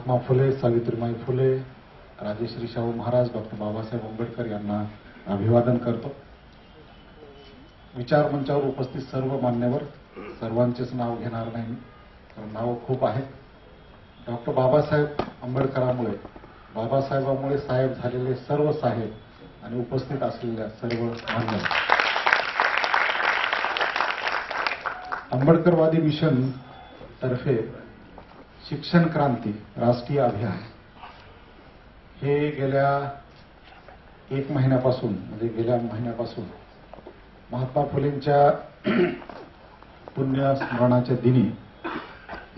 Mahatma Phule, Savitribai Phule, Rajshri Shahu Maharaj, doctor Babasaheb Ambedkar यांना अभिवादन करतो. विचार मंचावर उपस्थित सर्व मान्यवर, सर्वांचेच नाव घेणार नाही कारण नाव खूप आहेत. डॉक्टर बाबासाहेब आंबेडकरांमुळे, बाबासाहेबांमुळे साहेब झालेले सर्व साहेब आणि उपस्थित असलेल्या सर्व मान्यवर. आंबेडकरवादी मिशन तर्फे शिक्षण क्रांती राष्ट्रीय अभियान हे गेल्या एक महिन्यापासून म्हणजे गेल्या महिन्यापासून महात्मा फुलेंच्या पुण्यस्मरणाच्या दिनी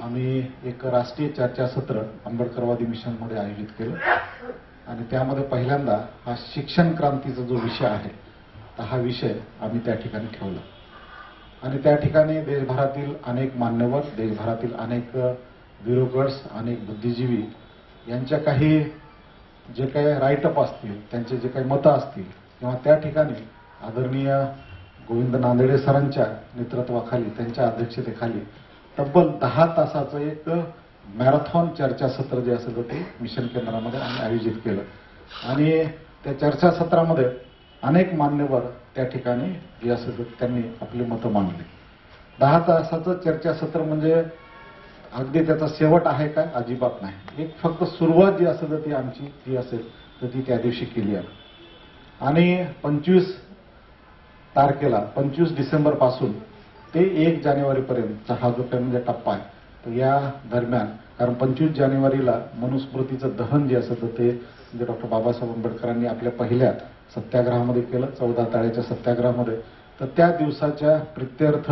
आम्ही एक राष्ट्रीय चर्चासत्र आंबेडकरवादी मिशनमध्ये आयोजित केलं आणि त्यामध्ये पहिल्यांदा हा शिक्षण क्रांतीचा जो विषय आहे तर हा विषय आम्ही त्या ठिकाणी ठेवला आणि त्या ठिकाणी देशभरातील अनेक मान्यवर, देशभरातील अनेक ब्युरोक्रेट्स, अनेक बुद्धिजीवी यांच्या काही जे काही राईटअप असतील, त्यांचे जे काही मतं असतील किंवा त्या ठिकाणी आदरणीय गोविंद नांदेडे सरांच्या नेतृत्वाखाली, त्यांच्या अध्यक्षतेखाली तब्बल 10 तासाचं एक मॅरेथॉन चर्चासत्र जे असेल ते मिशन केंद्रामध्ये आम्ही आयोजित केलं आणि त्या चर्चासत्रामध्ये अनेक मान्यवर त्या ठिकाणी जे असेल त्यांनी आपली मतं मांडली. 10 तासाचं चर्चासत्र म्हणजे अगदी त्याचा शेवट आहे काय? अजिबात नाही. एक फक्त सुरुवात जी असेल ती आमची जी असेल तर ती त्या दिवशी केली आहे आणि 25 तारखेला 25 डिसेंबर पासून ते 1 जानेवारीपर्यंतचा हा जो काही म्हणजे टप्पा आहे तर या दरम्यान, कारण 25 जानेवारीला मनुस्मृतीचं दहन जे असेल ते म्हणजे डॉक्टर बाबासाहेब आंबेडकरांनी आपल्या पहिल्या सत्याग्रहामध्ये केलं, 14 ताळ्याच्या सत्याग्रहामध्ये. तर त्या दिवसाच्या प्रित्यर्थ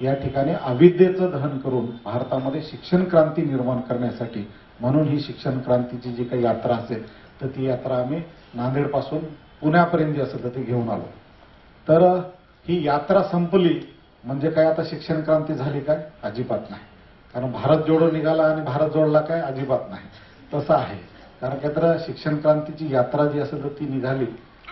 या ठिकाणी अविद्येचं दहन करून भारतामध्ये शिक्षण क्रांती निर्माण करण्यासाठी म्हणून ही शिक्षण क्रांतीची जी काही यात्रा असेल तर ती यात्रा आम्ही नांदेडपासून पुण्यापर्यंत जे असेल तर ते घेऊन आलो. तर ही यात्रा संपली म्हणजे काय आता शिक्षण क्रांती झाली काय? अजिबात नाही. कारण भारत जोडो निघाला आणि भारत जोडला काय? अजिबात नाही. तसं आहे. कारण काय तर शिक्षण क्रांतीची यात्रा जी असेल तर ती निघाली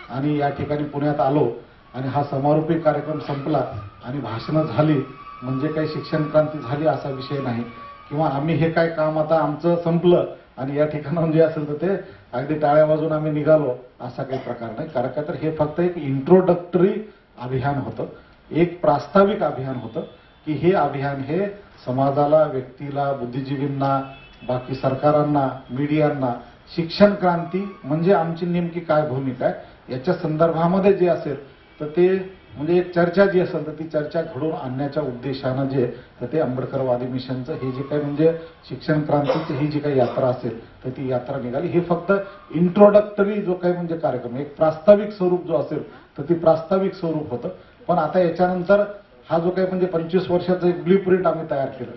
आणि या ठिकाणी पुण्यात आलो आणि हा समारोपी कार्यक्रम संपला आणि भाषणं झाली म्हणजे काही शिक्षण क्रांती झाली असा विषय नाही किंवा आम्ही हे काय काम आता आमचं संपलं आणि या ठिकाणाहून जे असेल तर ते अगदी टाळ्या वाजून आम्ही निघालो असा काही प्रकार नाही. कारण काय तर हे फक्त एक इंट्रोडक्टरी अभियान होतं, एक प्रास्ताविक अभियान होतं की हे अभियान हे समाजाला, व्यक्तीला, बुद्धिजीवींना, बाकी सरकारांना, मीडियांना शिक्षण क्रांती म्हणजे आमची नेमकी काय भूमिका आहे याच्या संदर्भामध्ये जे असेल तर ते म्हणजे एक चर्चा जी असेल तर ती चर्चा घडवून आणण्याच्या उद्देशानं जे तर ते आंबेडकरवादी मिशनचं हे जे काही म्हणजे शिक्षण क्रांतीची ही जी काही यात्रा असेल तर ती यात्रा निघाली. हे फक्त इंट्रोडक्टरी जो काही म्हणजे कार्यक्रम, एक प्रास्ताविक स्वरूप जो असेल तर ती प्रास्ताविक स्वरूप होतं. पण आता याच्यानंतर हा जो काही म्हणजे 25 वर्षाचं एक ब्ल्यू प्रिंट आम्ही तयार केलं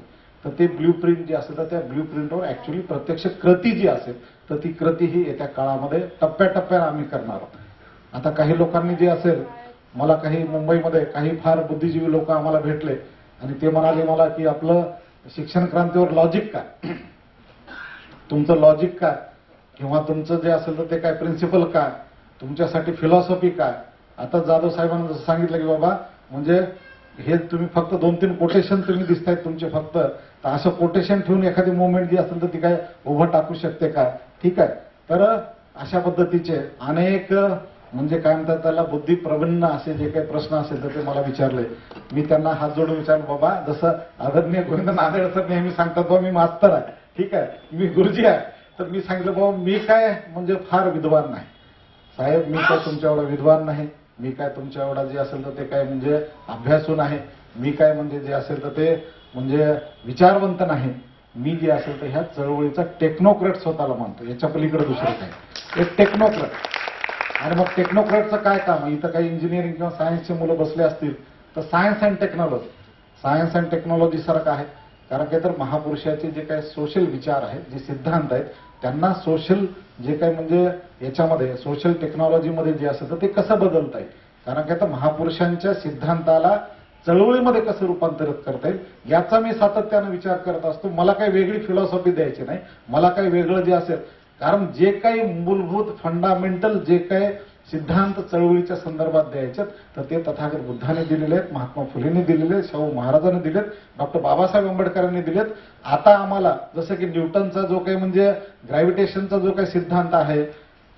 तर ते ब्ल्यू प्रिंट जे असेल तर त्या ब्ल्यू प्रिंटवर ऍक्च्युली प्रत्यक्ष कृती जी असेल तर ती कृती ही येत्या काळामध्ये टप्प्याटप्प्यानं आम्ही करणार आहोत. आता काही लोकांनी जे असेल, मला काही मुंबईमध्ये काही फार बुद्धिजीवी लोक आम्हाला भेटले आणि ते म्हणाले मला की आपलं शिक्षण क्रांतीवर लॉजिक काय, तुमचं लॉजिक काय किंवा तुमचं जे असेल तर ते काय प्रिन्सिपल काय, तुमच्यासाठी फिलॉसॉफी काय. आता जाधव साहेबांना जसं सांगितलं की बाबा म्हणजे हे तुम्ही फक्त 2-3 कोटेशन तुम्ही दिसतायत तुमचे फक्त, तर असं कोटेशन ठेवून एखादी मुवमेंट जी असेल तर ती काय उभं टाकू शकते काय? ठीक आहे. तर अशा पद्धतीचे अनेक म्हणजे काय म्हणतात त्याला बुद्धिप्रवन्न असे जे काही प्रश्न असेल तर ते मला विचारले. मी त्यांना हात जोडून विचारलं, बाबा जसं आदरणीय गोविंद नांदेड सर नेहमी सांगतात बाबा मी मास्तर आहे, ठीक आहे, मी गुरुजी आहे. तर मी सांगितलं बाबा मी काय म्हणजे फार विद्वान नाही साहेब, मी काय तुमच्या एवढा विद्वान नाही, मी काय तुमच्या एवढा जे असेल तर ते काय म्हणजे अभ्यासू नाही, मी काय म्हणजे जे असेल तर ते म्हणजे विचारवंत नाही, मी जे असेल तर ह्या चळवळीचा टेक्नोक्रेट स्वतःला मानतो. याच्या पलीकडे दुसरं काय, एक टेक्नोक्रेट. आणि मग टेक्नोक्रेटचं काय काम आहे? इथं काही इंजिनिअरिंग किंवा सायन्सचे मुलं बसले असतील तर science and technology, science and technology सारखं आहे. कारण काय तर महापुरुषाचे जे काही सोशल विचार आहेत, जे सिद्धांत आहेत, त्यांना सोशल जे काही म्हणजे याच्यामध्ये सोशल टेक्नॉलॉजीमध्ये जे असेल तर ते कसं बदलता येईल. कारण काय तर महापुरुषांच्या सिद्धांताला चळवळीमध्ये कसं रूपांतरित करता येईल याचा मी सातत्यानं विचार करत असतो. मला काही वेगळी फिलॉसॉफी द्यायची नाही, मला काही वेगळं जे असेल, कारण जे काही मूलभूत फंडामेंटल जे काही सिद्धांत चळवळीच्या संदर्भात द्यायचे तर ते तथागत बुद्धाने दिलेले आहेत, महात्मा फुलेंनी दिलेले आहेत, शाहू महाराजांनी दिलेत, डॉक्टर बाबासाहेब आंबेडकरांनी दिलेत. आता आम्हाला जसं की न्यूटनचा जो काही म्हणजे ग्रॅव्हिटेशनचा जो काही सिद्धांत आहे,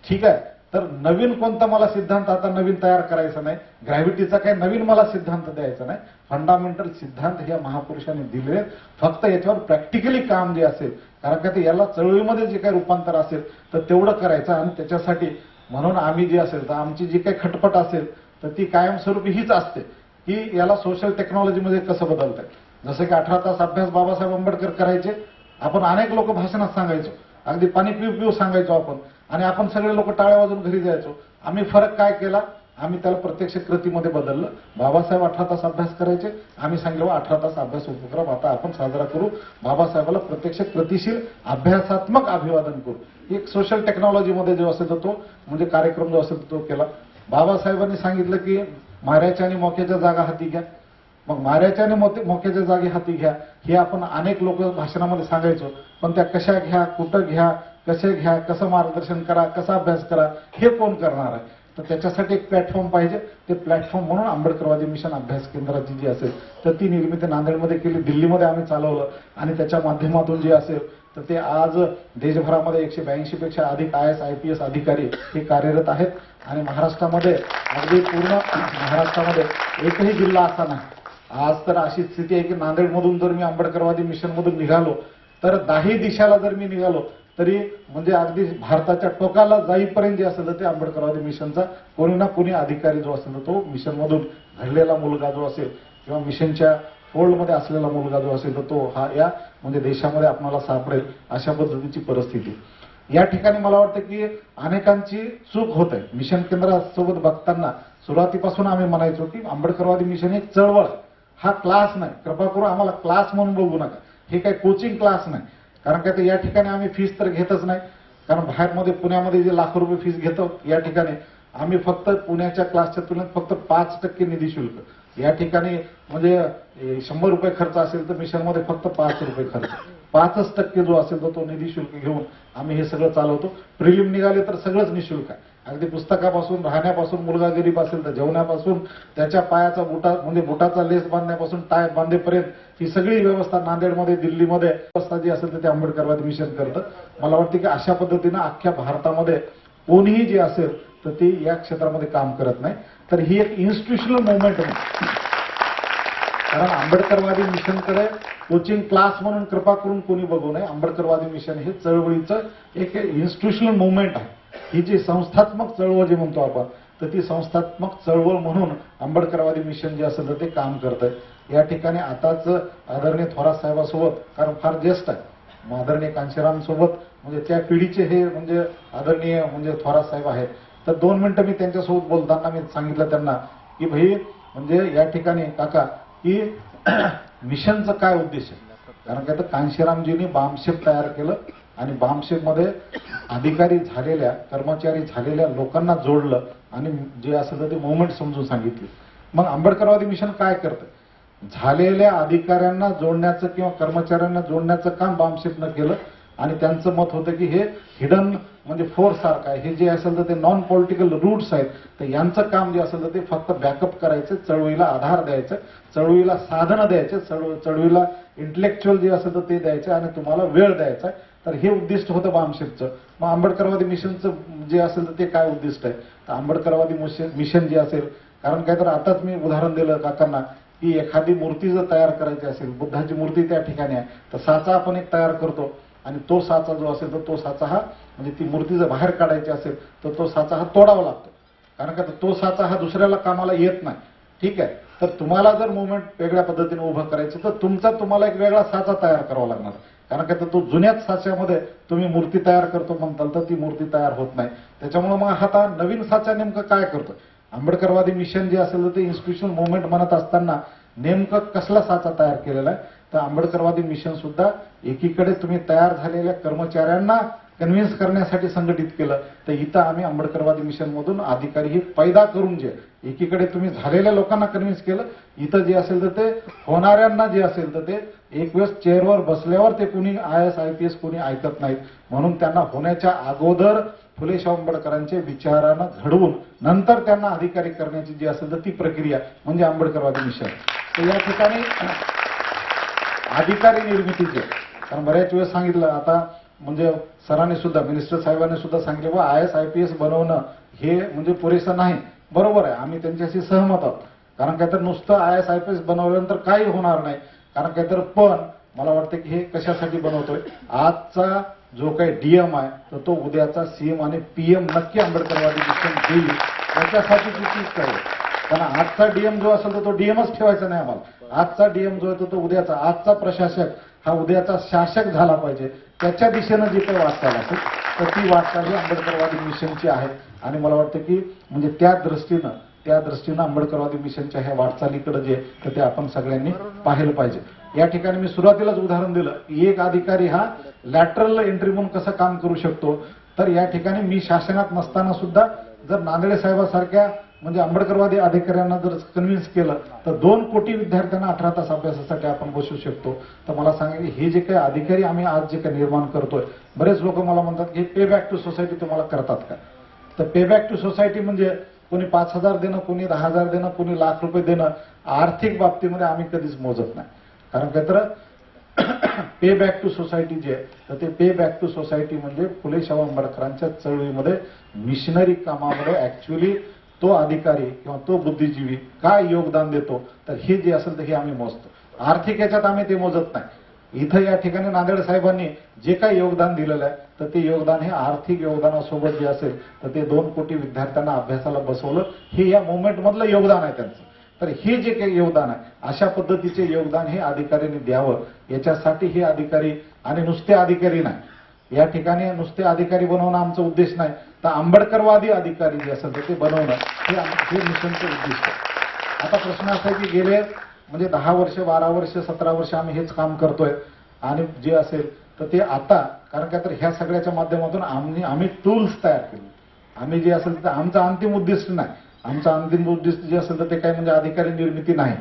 ठीक आहे, तर नवीन कोणता मला सिद्धांत आता नवीन तयार करायचा नाही, ग्रॅव्हिटीचा काही नवीन मला सिद्धांत द्यायचा नाही. फंडामेंटल सिद्धांत ह्या महापुरुषांनी दिलेले आहेत. फक्त याच्यावर प्रॅक्टिकली काम जे असेल, कारण का ते याला चळवळीमध्ये जे काही रूपांतर असेल तर तेवढं करायचं. आणि त्याच्यासाठी म्हणून आम्ही जे असेल तर आमची जी काही खटपट असेल तर ती कायमस्वरूपी हीच असते की याला सोशल टेक्नॉलॉजीमध्ये कसं बदलतंय. जसं की 18 तास अभ्यास बाबासाहेब आंबेडकर करायचे, आपण अनेक लोक भाषणात सांगायचो, अगदी पाणी पिऊ पिऊ सांगायचो आपण, आणि आपण सगळे लोक टाळ्या वाजून घरी जायचो. आम्ही फरक काय केला, आम्ही त्याला प्रत्यक्ष कृतीमध्ये बदललं. बाबासाहेब 18 तास अभ्यास करायचे, आम्ही सांगितलं 18 तास अभ्यास उपक्रम आता आपण साजरा करू, बाबासाहेबाला प्रत्यक्ष कृतीशील अभ्यासात्मक अभिवादन करू. एक सोशल टेक्नॉलॉजीमध्ये जो असेल तर तो म्हणजे कार्यक्रम जो असेल तो केला. बाबासाहेबांनी सांगितलं की माऱ्याच्या आणि मोक्याच्या जागा हाती घ्या. मग माऱ्याच्या आणि मोक्याच्या जागी हाती घ्या हे आपण अनेक लोक भाषणामध्ये सांगायचो, पण त्या कशा घ्या, कुठं घ्या, कसे घ्या, कसं मार्गदर्शन करा, कसा अभ्यास करा हे कोण करणार आहे. तर त्याच्यासाठी एक प्लॅटफॉर्म पाहिजे. ते प्लॅटफॉर्म म्हणून आंबेडकरवादी मिशन अभ्यास केंद्राची जी असेल तर ती निर्मिती नांदेडमध्ये केली, दिल्लीमध्ये आम्ही चालवलं, आणि त्याच्या माध्यमातून जे असेल तर ते आज देशभरामध्ये 182 पेक्षा अधिक IAS IPS अधिकारी हे कार्यरत आहेत. आणि महाराष्ट्रामध्ये अगदी पूर्ण महाराष्ट्रामध्ये एकही जिल्हा असा नाही. आज तर अशी स्थिती आहे की नांदेडमधून जर मी आंबेडकरवादी मिशनमधून निघालो तर 10 दिशाला जर मी निघालो तरी म्हणजे अगदी भारताच्या टोकाला जाईपर्यंत जे असेल तर ते आंबेडकरवादी मिशनचा कोणी ना कोणी अधिकारी जो असेल तर तो मिशनमधून घडलेला मुलगा जो असेल किंवा मिशनच्या फोल्डमध्ये असलेला मुलगा जो असेल तर तो हा या म्हणजे देशामध्ये आपल्याला सापडेल अशा पद्धतीची परिस्थिती. या ठिकाणी मला वाटतं की अनेकांची चूक होत आहे. मिशन केंद्रासोबत बघताना सुरुवातीपासून आम्ही म्हणायचो की आंबेडकरवादी मिशन एक चळवळ, हा क्लास नाही. कृपा करून आम्हाला क्लास म्हणून बघू नका, हे काही कोचिंग क्लास नाही. कारण काय तर या ठिकाणी आम्ही फीस तर घेतच नाही, कारण बाहेरमध्ये पुण्यामध्ये जे लाखो रुपये फीस घेतो या ठिकाणी आम्ही फक्त पुण्याच्या क्लासच्या तुलनेत फक्त 5% निधी शुल्क. या ठिकाणी म्हणजे 100 रुपये खर्च असेल तर मिशनमध्ये फक्त 5 रुपये खर्च, 5% जो असेल तर तो निधी शुल्क घेऊन आम्ही हे सगळं चालवतो. प्रिलिम निघाले तर सगळंच निशुल्क आहे, अगदी पुस्तकापासून, राहण्यापासून, मुलगा गरीब असेल तर जेवणापासून, त्याच्या पायाचा बुटा म्हणजे बुटाचा लेस बांधण्यापासून टाय बांधेपर्यंत ही सगळी व्यवस्था नांदेडमध्ये, दिल्लीमध्ये व्यवस्था जी असेल तर ते आंबेडकरवादी मिशन करतं. मला वाटतं की अशा पद्धतीनं अख्ख्या भारतामध्ये कोणीही जे असेल तर ते या क्षेत्रामध्ये काम करत नाही. तर ही एक इन्स्टिट्यूशनल मुवमेंट आहे. कारण आंबेडकरवादी मिशनकडे कोचिंग क्लास म्हणून कृपा करून कोणी बघू नये. आंबेडकरवादी मिशन हे चळवळीचं एक इन्स्टिट्यूशनल मुवमेंट आहे. ही जी संस्थात्मक चळवळ जी म्हणतो आपण तर ती संस्थात्मक चळवळ म्हणून आंबेडकरवादी मिशन जे असेल तर ते काम करतंय. या ठिकाणी आताच आदरणीय थोरात साहेबांसोबत, कारण फार ज्येष्ठ आहे, आदरणीय कांशीराम सोबत म्हणजे त्या पिढीचे हे म्हणजे आदरणीय म्हणजे थोरात साहेब आहेत. तर 2 मिनिटं मी त्यांच्यासोबत बोलताना मी सांगितलं त्यांना की भाई म्हणजे या ठिकाणी काका की मिशनचं काय उद्देश आहे. कारण काय तर कांशीरामजींनी बामशेप तयार केलं आणि बामशेपमध्ये अधिकारी झालेल्या, कर्मचारी झालेल्या लोकांना जोडलं आणि जे असेल तर ते मुवमेंट समजून सांगितली. मग आंबेडकरवादी मिशन काय करतं, झालेल्या अधिकाऱ्यांना जोडण्याचं किंवा कर्मचाऱ्यांना जोडण्याचं काम बामशेपनं केलं. आणि त्यांचं मत होतं की हे हिडन म्हणजे फोर्स सारखं आहे, हे जे असेल तर ते नॉन पॉलिटिकल रूट्स आहेत, तर यांचं काम जे असेल तर ते फक्त बॅकअप करायचं, चळवळीला आधार द्यायचं, चळवळीला साधनं द्यायचे, चळवळीला इंटेलेक्च्युअल जे असेल तर ते द्यायचं आणि तुम्हाला वेळ द्यायचा. तर हे उद्दिष्ट होतं बामशेपचं. मग आंबेडकरवादी मिशनचं जे असेल तर ते काय उद्दिष्ट आहे, तर आंबेडकरवादी मिशन जे असेल, कारण काय तर आताच मी उदाहरण दिलं काकांना की एखादी मूर्ती जर तयार करायची असेल, बुद्धाची मूर्ती त्या ठिकाणी आहे, तर साचा आपण एक तयार करतो आणि तो साचा जो असेल तर तो साचा हा म्हणजे ती मूर्ती जर बाहेर काढायची असेल तर तो साचा हा तोडावा लागतो. कारण का तो साचा हा दुसऱ्याला कामाला येत नाही. ठीक आहे, तर तुम्हाला जर मुवमेंट वेगळ्या पद्धतीने उभं करायचं तर तुम्हाला एक वेगळा साचा तयार करावा लागणार. कारण का तो जुन्याच साच्यामध्ये तुम्ही मूर्ती तयार करतो म्हणताल तर ती मूर्ती तयार होत नाही. त्याच्यामुळे मग आता नवीन साचा नेमकं काय करतो. आंबेडकरवादी मिशन जे असेल तर ते इन्स्टिट्यूशनल मुवमेंट म्हणत असताना नेमकं कसला साचा तयार केलेला आहे, तर आंबेडकरवादी मिशन सुद्धा एकीकडे तुम्ही तयार झालेल्या कर्मचाऱ्यांना कन्व्हिन्स करण्यासाठी संघटित केलं, तर इथं आम्ही आंबेडकरवादी मिशन मधून अधिकारी हे पैदा करून जे एकीकडे तुम्ही झालेल्या लोकांना कन्व्हिन्स केलं, इथं जे असेल तर ते होणाऱ्यांना जे असेल तर ते एक वेळेस चेअरवर बसल्यावर ते कुणी IAS IPS कोणी ऐकत नाहीत, म्हणून त्यांना होण्याच्या अगोदर फुले शाहू आंबेडकरांच्या विचारानं घडवून नंतर त्यांना अधिकारी करण्याची जी असेल तर ती प्रक्रिया म्हणजे आंबेडकरवादी मिशन. तर या ठिकाणी अधिकारी निर्मितीचे, कारण बऱ्याच वेळेस सांगितलं आता म्हणजे सरांनी सुद्धा मिनिस्टर साहेबांनी सुद्धा सांगितलं बा IAS IPS बनवणं हे म्हणजे पुरेसं नाही. बरोबर आहे, आम्ही त्यांच्याशी सहमत आहोत. कारण काय तर नुसतं IAS IPS बनवल्यानंतर काही होणार नाही. कारण काय तर पण मला वाटतं की हे कशासाठी बनवतोय, आजचा जो काही DM आहे तर तो उद्याचा CM आणि PM नक्की आंबेडकरवादी मिशन देईल याच्यासाठी चीज करेल. कारण आजचा DM जो असेल तर तो DMच ठेवायचा नाही आम्हाला. आजचा DM जो आहे तो उद्याचा, आजचा प्रशासक हा उद्याचा शासक झाला पाहिजे. त्याच्या दिशेनं जी काही वाटचाल असेल तर ती वाटचाल ही आंबेडकरवादी मिशनची आहे. आणि मला वाटतं की म्हणजे त्या दृष्टीनं आंबेडकरवादी मिशनच्या ह्या वाटचालीकडे जे तर ते आपण सगळ्यांनी पाहिलं पाहिजे. या ठिकाणी मी सुरुवातीलाच उदाहरण दिलं की एक अधिकारी हा लॅटरल एंट्री म्हणून कसं काम करू शकतो. तर या ठिकाणी मी शासनात नसताना सुद्धा जर नांदेडे साहेबांसारख्या म्हणजे आंबेडकरवादी अधिकाऱ्यांना जर कन्व्हिन्स केलं तर 2 कोटी विद्यार्थ्यांना 18 तास अभ्यासासाठी आपण बसवू शकतो. तर मला सांगा की हे जे काही अधिकारी आम्ही आज जे काही निर्माण करतोय, बरेच लोक मला म्हणतात की पे बॅक टू सोसायटी तुम्हाला करतात का. तर पे बॅक टू सोसायटी म्हणजे कोणी 5,000 देणं, कोणी 10,000 देणं, कोणी ₹1,00,000 देणं, आर्थिक बाबतीमध्ये आम्ही कधीच मोजत नाही. कारण काय तर पे बॅक टू सोसायटी जे आहे तर ते पे बॅक टू सोसायटी म्हणजे फुले शाहू आंबेडकरांच्या चळवळीमध्ये मिशनरी कामामध्ये ऍक्च्युअली तो अधिकारी किंवा तो बुद्धिजीवी काय योगदान देतो तर हे जे असेल तर हे आम्ही मोजतो. आर्थिक याच्यात आम्ही ते मोजत नाही. इथं या ठिकाणी नांदेड साहेबांनी जे काही योगदान दिलेलं आहे तर ते योगदान हे आर्थिक योगदानासोबत जे असेल तर ते 2 कोटी विद्यार्थ्यांना अभ्यासाला बसवलं हे या मुवमेंटमधलं योगदान आहे त्यांचं. तर हे जे काही योगदान आहे अशा पद्धतीचे योगदान हे अधिकाऱ्यांनी द्यावं. याच्यासाठी हे अधिकारी आणि नुसते अधिकारी नाही, या ठिकाणी नुसते अधिकारी बनवणं आमचा उद्देश नाही, तर आंबेडकरवादी अधिकारी जे असेल तर ते बनवणं हे मिशनचं उद्दिष्ट आहे. आता प्रश्न असा आहे की गेले म्हणजे 10 वर्ष 12 वर्ष 17 वर्ष आम्ही हेच काम करतोय आणि जे असेल तर ते आता कारण काय तर ह्या सगळ्याच्या माध्यमातून आम्ही टूल्स तयार केले. आम्ही जे असेल तर आमचा अंतिम उद्दिष्ट नाही, आमचा अंतिम उद्दिष्ट जे असेल तर ते काही म्हणजे अधिकारी निर्मिती नाही,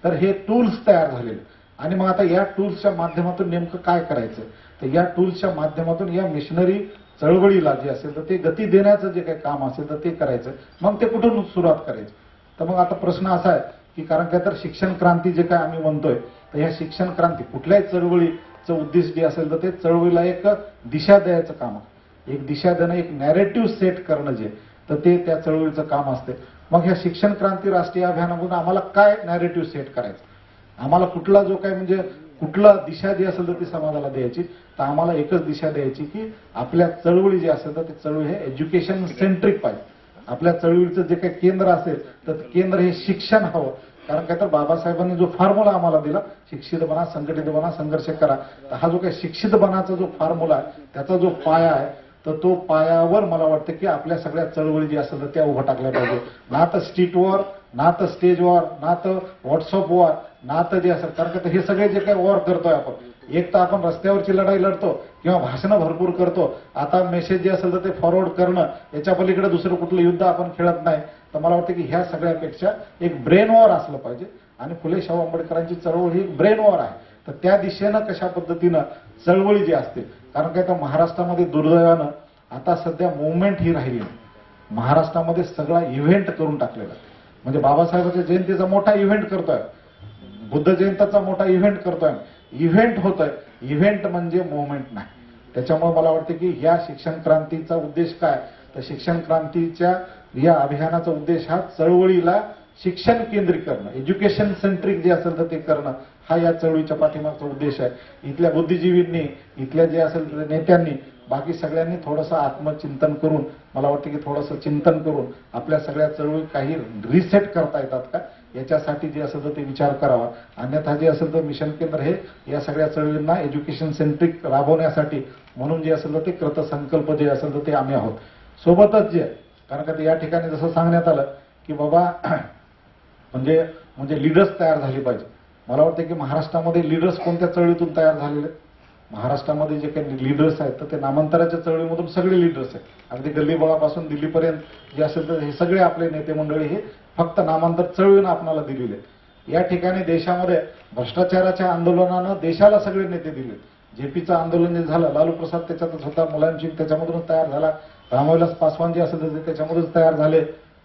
तर हे टूल्स तयार झालेले. आणि मग आता या टूल्सच्या माध्यमातून नेमकं काय करायचं, तर या टूल्सच्या माध्यमातून या मिशनरी चळवळीला जे असेल तर ते गती देण्याचं जे काही काम असेल तर ते करायचं. मग ते कुठून सुरुवात करायची. तर मग आता प्रश्न असा आहे की कारण काय तर शिक्षण क्रांती जे काय आम्ही म्हणतोय तर ह्या शिक्षण क्रांती कुठल्याही चळवळीचं उद्दिष्ट जे असेल तर ते चळवळीला एक दिशा द्यायचं काम आहे. एक दिशा देणं, एक नॅरेटिव्ह सेट करणं जे तर ते त्या चळवळीचं काम असते. मग ह्या शिक्षण क्रांती राष्ट्रीय अभियानामधून आम्हाला काय नॅरेटिव्ह सेट करायचं, आम्हाला कुठला जो काय म्हणजे कुठला दिशा जी असेल तर ती समाजाला द्यायची. तर आम्हाला एकच दिशा द्यायची की आपल्या चळवळी जी असेल तर ती चळवळी हे एज्युकेशन सेंट्रिक पाहिजे. आपल्या चळवळीचं जे काही केंद्र असेल तर केंद्र हे शिक्षण हवं. कारण काय तर बाबासाहेबांनी जो फॉर्म्युला आम्हाला दिला, शिक्षित बना, संघटित बना, संघर्ष करा, तर हा जो काही शिक्षित बनाचा जो फॉर्म्युला आहे त्याचा जो पाया आहे तर तो पायावर मला वाटतं की आपल्या सगळ्या चळवळी जी असेल तर त्या उभं टाकल्या पाहिजे. ना तर स्ट्रीट वॉर, ना तर स्टेज वॉर, ना तर व्हॉट्सअप वॉर, ना तर जे असेल कारण हे सगळे जे काही वॉर करतोय आपण, एक तर आपण रस्त्यावरची लढाई लढतो किंवा भाषणं भरपूर करतो, आता मेसेज जे असेल तर ते फॉरवर्ड करणं, याच्या पलीकडे दुसरं कुठलं युद्ध आपण खेळत नाही. तर मला वाटतं की ह्या सगळ्यापेक्षा एक ब्रेन वॉर असलं पाहिजे. आणि फुले शाहू आंबेडकरांची चळवळ ही ब्रेन वॉर आहे. तर त्या दिशेनं कशा पद्धतीनं चळवळी जी असते, कारण काय तर महाराष्ट्रामध्ये दुर्दैवानं आता सध्या मुवमेंट ही राहिली नाही. महाराष्ट्रामध्ये सगळा इव्हेंट करून टाकलेला, म्हणजे बाबासाहेबांच्या जयंतीचा मोठा इव्हेंट करतोय, बुद्ध जयंतीचा मोठा इव्हेंट करतोय, इव्हेंट होतोय. इव्हेंट म्हणजे मुवमेंट नाही. त्याच्यामुळे मला वाटतं की ह्या शिक्षण क्रांतीचा उद्देश काय, तर शिक्षण क्रांतीच्या या अभियानाचा उद्देश हा चळवळीला शिक्षण केंद्रित करणं, एज्युकेशन सेंट्रिक जे असेल तर ते करणं, हा या चळवळीच्या पाठीमागचा उद्देश आहे. इथल्या बुद्धिजीवींनी, इथल्या जे असेल तर नेत्यांनी, बाकी सगळ्यांनी थोडंसं आत्मचिंतन करून मला वाटतं की थोडंसं चिंतन करून आपल्या सगळ्या चळवळी काही रिसेट करता येतात का याच्यासाठी जे असेल तर ते विचार करावा. अन्यथा जे असेल तर मिशन केंद्र हे या सगळ्या चळवळींना एज्युकेशन सेंट्रिक राबवण्यासाठी म्हणून जे असेल तर ते कृतसंकल्प जे असेल तर ते आम्ही आहोत. सोबतच जे कारण का या ठिकाणी जसं सांगण्यात आलं की बाबा म्हणजे लीडर्स तयार झाली पाहिजे. मला वाटतं की महाराष्ट्रामध्ये लीडर्स कोणत्या चळवळीतून तयार झालेले, महाराष्ट्रामध्ये जे काही लीडर्स आहेत तर ते नामांतराच्या चळवळीमधून सगळे लीडर्स आहेत. अगदी गल्लीबोळापासून दिल्लीपर्यंत जे असेल तर हे सगळे आपले नेते मंडळी हे फक्त नामांतर चळवळीनं आपणाला दिलेले. या ठिकाणी देशामध्ये भ्रष्टाचाराच्या आंदोलनानं देशाला सगळे नेते दिले. जेपीचं आंदोलन जे झालं, लालू प्रसाद त्याच्यातच होता, मुलायम सिंग त्याच्यामधूनच तयार झाला, रामविलास पासवान जे असेल ते त्याच्यामध्येच तयार झाले,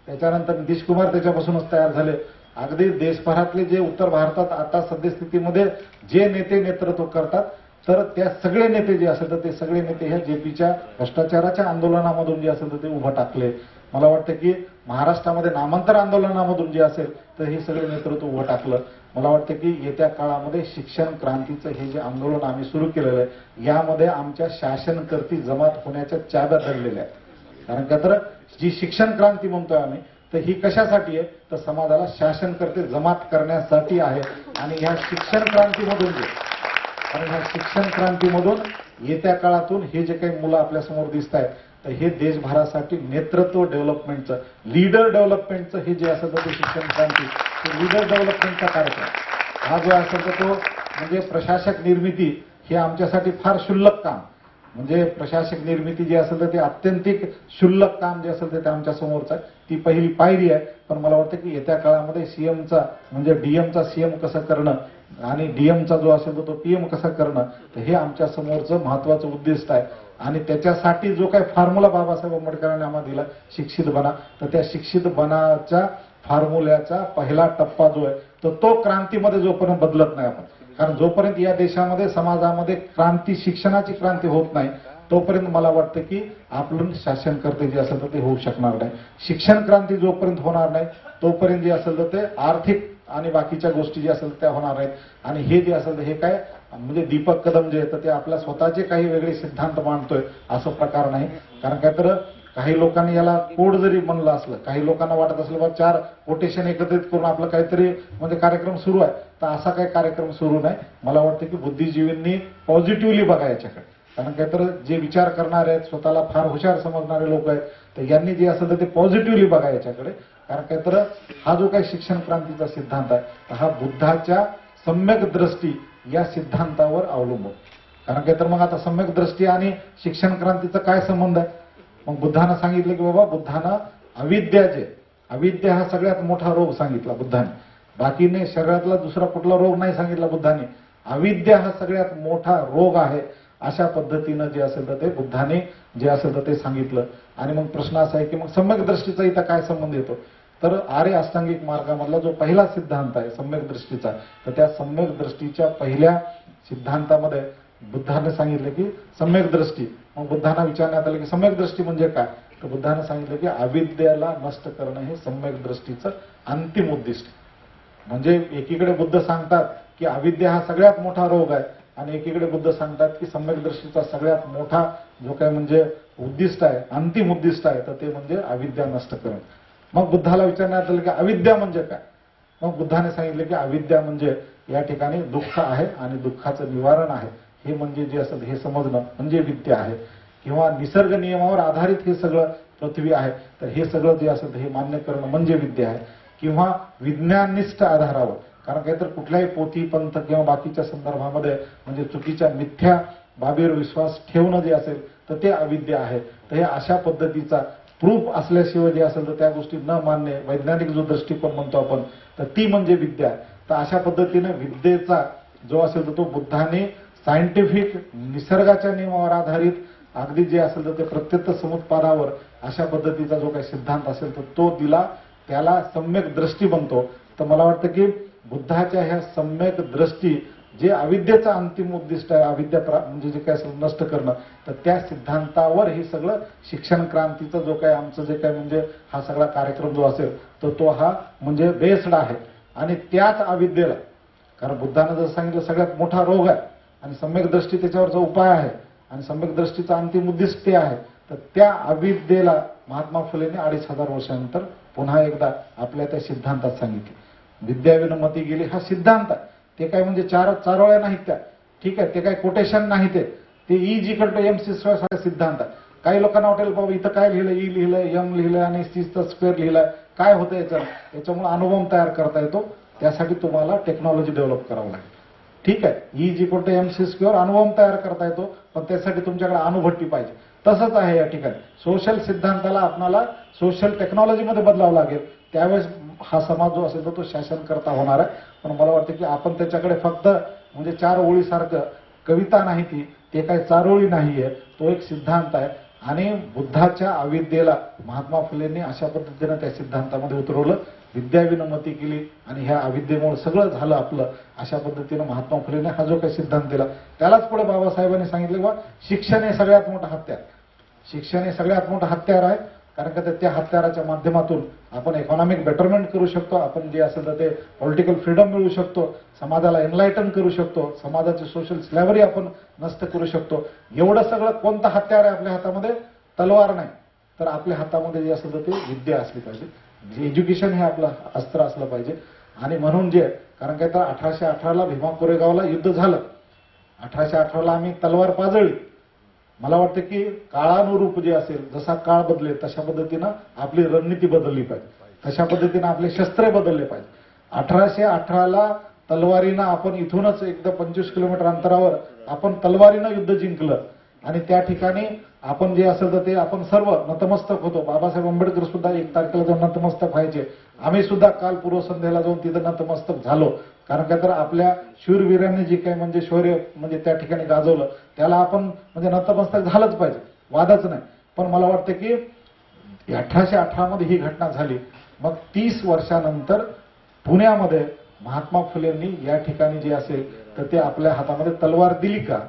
त्याच्यानंतर नितीश कुमार त्याच्यापासूनच तयार झाले. अगदी देशभरातले जे उत्तर भारतात आता सद्यस्थितीमध्ये जे नेते नेतृत्व करतात, तर त्या सगळे नेते जे असेल तर ते सगळे नेते ह्या जेपीच्या भ्रष्टाचाराच्या आंदोलनामधून जे असेल तर ते उभं टाकले. मला वाटतं की महाराष्ट्रामध्ये नामांतर आंदोलनामधून जे असेल तर हे सगळे नेतृत्व उभं टाकलं. मला वाटतं की येत्या काळामध्ये शिक्षण क्रांतीचं हे जे आंदोलन आम्ही सुरू केलेलं आहे, यामध्ये आमच्या शासनकर्ती जमात होण्याच्या चाव्या धरलेल्या आहेत. कारण का तर जी शिक्षण क्रांती म्हणतोय आम्ही, तर ही कशासाठी आहे, तर समाजाला शासनकर्ते जमात करण्यासाठी आहे. आणि ह्या शिक्षण क्रांतीमधून कारण ह्या शिक्षण क्रांतीमधून येत्या काळातून हे जे काही मुलं आपल्यासमोर दिसत आहेत, तर हे देशभरासाठी नेतृत्व डेव्हलपमेंटचं, लीडर डेव्हलपमेंटचं हे जे असेल तर ते शिक्षण क्रांती, ते लीडर डेव्हलपमेंटचा कार्यक्रम हा जो असेल तर तो म्हणजे प्रशासक निर्मिती हे आमच्यासाठी फार क्षुल्लक काम, म्हणजे प्रशासक निर्मिती जी असेल तर ते अत्यंतिक क्षुल्लक काम जे असेल ते आमच्या समोरचं आहे. ती पहिली पायरी आहे. पण मला वाटतं की येत्या काळामध्ये सीएमचा म्हणजे डीएमचा सीएम कसं करणं आणि डीएमचा जो असेल तर तो पीएम कसा करणं, तर हे आमच्या समोरचं महत्वाचं उद्दिष्ट आहे. आणि त्याच्यासाठी जो काही फॉर्म्युला बाबासाहेब आंबेडकरांनी आम्हाला दिला शिक्षित बना, तर त्या शिक्षित बनाच्या फॉर्म्युल्याचा पहिला टप्पा जो आहे तर तो क्रांतीमध्ये जोपर्यंत बदलत नाही आपण, कारण जोपर्यंत या देशामध्ये समाजामध्ये क्रांती शिक्षणाची क्रांती होत नाही तोपर्यंत मला वाटतं की आपलं शासनकर्ते जे असेल तर ते होऊ शकणार नाही. शिक्षण क्रांती जोपर्यंत होणार नाही तोपर्यंत जे असेल तर ते आर्थिक आणि बाकीच्या गोष्टी ज्या असेल त्या होणार नाहीत. आणि हे जे असेल हे काय म्हणजे दीपक कदम जे तर ते आपल्या स्वतःचे काही वेगळे सिद्धांत मांडतोय असं प्रकार नाही. कारण काय तर काही लोकांनी याला कोड जरी म्हणलं असलं, काही लोकांना वाटत असलं बा 4 कोटेशन एकत्रित करून आपलं काहीतरी म्हणजे कार्यक्रम सुरू आहे, तर असा काही कार्यक्रम सुरू नाही. मला वाटतं की बुद्धिजीवींनी पॉझिटिव्हली बघा याच्याकडे. कारण काय तर जे विचार करणारे आहेत, स्वतःला फार हुशार समजणारे लोक आहेत, तर यांनी जे असेल तर ते पॉझिटिव्हली बघा याच्याकडे. कारण काय तर हा जो काही शिक्षण क्रांतीचा सिद्धांत आहे तर हा बुद्धाच्या सम्यक दृष्टी या सिद्धांतावर अवलंबून. कारण काय तर मग आता सम्यक दृष्टी आणि शिक्षण क्रांतीचा काय संबंध आहे? मग बुद्धानं सांगितलं की बाबा बुद्धानं अविद्या हा सगळ्यात मोठा रोग सांगितला बुद्धाने. बाकीने शरीरातला दुसरा कुठला रोग नाही सांगितला बुद्धाने. अविद्या हा सगळ्यात मोठा रोग आहे अशा पद्धतीनं जे असेल तर ते बुद्धाने जे असेल तर ते सांगितलं. आणि मग प्रश्न असा आहे की मग सम्यक दृष्टीचा इथं काय संबंध येतो? तर आर्य अष्टांगिक मार्गामधला जो पहिला सिद्धांत आहे सम्यक दृष्टीचा, तर त्या सम्यक दृष्टीच्या पहिल्या सिद्धांतामध्ये बुद्धाने सांगितलं की सम्यक दृष्टी. मग बुद्धांना विचारण्यात आलं की सम्यक दृष्टी म्हणजे काय? तर बुद्धाने सांगितलं की अविद्याला नष्ट करणं हे सम्यक दृष्टीचं अंतिम उद्दिष्ट. म्हणजे एकीकडे बुद्ध सांगतात की अविद्या हा सगळ्यात मोठा रोग आहे आणि एकीकडे बुद्ध सांगतात की सम्यक दृष्टीचा सगळ्यात मोठा जो काय म्हणजे उद्दिष्ट आहे, अंतिम उद्दिष्ट आहे, तर ते म्हणजे अविद्या नष्ट करणं. मग बुद्धाला विचारण्यात आलं की अविद्या म्हणजे काय? मग बुद्धाने सांगितलं की अविद्या म्हणजे या ठिकाणी दुःख आहे आणि दुःखाचं निवारण आहे, हे म्हणजे जे असेल हे समजणं म्हणजे विद्या आहे. किंवा निसर्ग नियमावर आधारित हे सगळं पृथ्वी आहे, तर हे सगळं जे असेल हे मान्य करणं म्हणजे विद्या आहे. किंवा विज्ञाननिष्ठ आधारावर, कारण काही तर कुठल्याही पोथी पंथ किंवा बाकीच्या संदर्भामध्ये म्हणजे चुकीच्या मिथ्या बाबीवर विश्वास ठेवणं जे असेल तर ते अविद्या आहे. तर हे अशा पद्धतीचा प्रूफ असल्याशिवाय जे असेल तर त्या गोष्टी न मानणे, वैज्ञानिक जो दृष्टिकोन म्हणतो आपण, तर ती म्हणजे विद्या आहे. तर अशा पद्धतीने विद्येचा जो असेल तर तो बुद्धाने सायंटिफिक निसर्गाच्या नियमावर आधारित अगदी जे असेल तर ते प्रत्यक्ष समुत्पादावर अशा पद्धतीचा जो काही सिद्धांत असेल तर तो दिला, त्याला सम्यक दृष्टी बनतो. तर मला वाटतं की बुद्धाच्या ह्या सम्यक दृष्टी जे अविद्येचं अंतिम उद्दिष्ट आहे, अविद्या म्हणजे जे काय असेल नष्ट करणं, तर त्या सिद्धांतावर हे सगळं शिक्षण क्रांतीचं जो काही आमचं जे काय म्हणजे हा सगळा कार्यक्रम जो असेल तर तो हा म्हणजे बेस्ड आहे. आणि त्याच अविद्येला, कारण बुद्धानं जर सांगितलं सगळ्यात मोठा रोग आहे आणि सम्यक दृष्टी त्याच्यावरचा उपाय आहे आणि सम्यक दृष्टीचा अंतिम उद्दिष्ट ते आहे, तर त्या अविद्येला महात्मा फुलेंनी 2500 वर्षानंतर पुन्हा एकदा आपल्या त्या सिद्धांतात सांगितलं. विद्याविनमती गेली हा सिद्धांत आहे. ते काय म्हणजे चारोळ्या नाहीत त्या, ठीक आहे, ते काय कोटेशन नाही, ते is equal to M C square हा सिद्धांत आहे. काही लोकांना वाटेल बाबा इथं काय लिहिलं, ई लिहिलं, एम लिहिलं आणि सीचा स्क्वेअर लिहिलाय, काय होतं याच्यामुळे अनुभव तयार करता येतो. त्यासाठी तुम्हाला टेक्नॉलॉजी डेव्हलप करावं लागेल, ठीक आहे. Is equal to M C square अनुभव तयार करता येतो, पण त्यासाठी तुमच्याकडे अनुभट्टी पाहिजे. तसंच आहे या ठिकाणी सोशल सिद्धांताला आपल्याला सोशल टेक्नॉलॉजीमध्ये बदलावं लागेल. त्यावेळेस हा समाज जो असेल तो शासनकर्ता होणार आहे. पण मला वाटतं की आपण त्याच्याकडे फक्त म्हणजे 4 ओळीसारखं कविता नाही, ते काय 4 ओळी नाहीये, तो एक सिद्धांत आहे. आणि बुद्धाच्या अविद्येला महात्मा फुलेंनी अशा पद्धतीनं त्या सिद्धांतामध्ये उतरवलं, विद्या विनमती केली आणि ह्या अविद्येमुळे सगळं झालं आपलं, अशा पद्धतीनं महात्मा फुलेने हा जो काही सिद्धांत दिला त्यालाच पुढे बाबासाहेबांनी सांगितलं बा शिक्षण हे सगळ्यात मोठं हत्यार, शिक्षण हे सगळ्यात मोठं हत्यार आहे. कारण का त्या हत्याराच्या माध्यमातून आपण इकॉनॉमिक बेटरमेंट करू शकतो, आपण जे असेल तर ते पॉलिटिकल फ्रीडम मिळू शकतो, समाजाला एनलायटन करू शकतो, समाजाची सोशल स्लॅव्हरी आपण नष्ट करू शकतो. एवढं सगळं कोणतं हत्यार आहे आपल्या हातामध्ये? तलवार नाही, तर आपल्या हातामध्ये जे असेल तर ते विद्या असली पाहिजे, जे एज्युकेशन हे आपलं अस्त्र असलं पाहिजे. आणि म्हणून जे कारण काय तर 1818ला भीमा कोरेगावला युद्ध झालं, 1818ला आम्ही तलवार पाजळली. मला वाटतं की काळानुरूप जे असेल, जसा काळ बदलेल तशा पद्धतीनं आपली रणनीती बदलली पाहिजे, तशा पद्धतीनं आपले शस्त्रे बदलले पाहिजे. 1818ला तलवारीनं आपण इथूनच एकदा 25 किलोमीटर अंतरावर आपण तलवारीनं युद्ध जिंकलं आणि त्या ठिकाणी आपण जे असेल तर ते आपण सर्व नतमस्तक होतो. बाबासाहेब आंबेडकर सुद्धा 1 तारखेला जाऊन नतमस्तक व्हायचे, आम्ही सुद्धा काल पूर्वसंध्येला जाऊन तिथं नतमस्तक झालो. कारण काय तर आपल्या शूरवीरांनी जे काही म्हणजे शौर्य म्हणजे त्या ठिकाणी गाजवलं त्याला आपण म्हणजे नतमस्तक झालंच पाहिजे, वादच नाही. पण मला वाटतं की 1818 मध्ये ही घटना झाली, मग 30 वर्षानंतर पुण्यामध्ये महात्मा फुलेंनी या ठिकाणी जे असेल तर ते आपल्या हातामध्ये तलवार दिली का?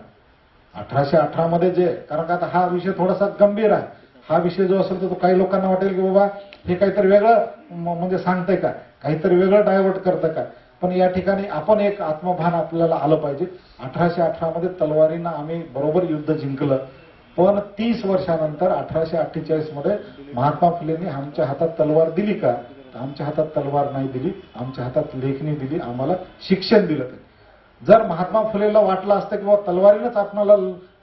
1818 मध्ये जे, कारण का आता हा विषय थोडासा गंभीर आहे, हा विषय जो असेल तर तो काही लोकांना वाटेल की बाबा हे काहीतरी वेगळं म्हणजे सांगतंय का, काहीतरी वेगळं डायव्हर्ट करतं का. पण या ठिकाणी आपण एक आत्मभान आपल्याला आलं पाहिजे. 1818 मध्ये तलवारीनं आम्ही बरोबर युद्ध जिंकलं, पण 30 वर्षानंतर 1848 मध्ये महात्मा फुलेंनी आमच्या हातात तलवार दिली का? तर आमच्या हातात तलवार नाही दिली, आमच्या हातात लेखणी दिली, आम्हाला शिक्षण दिलं. जर महात्मा फुलेला वाटलं असतं की बाबा तलवारीनंच आपल्याला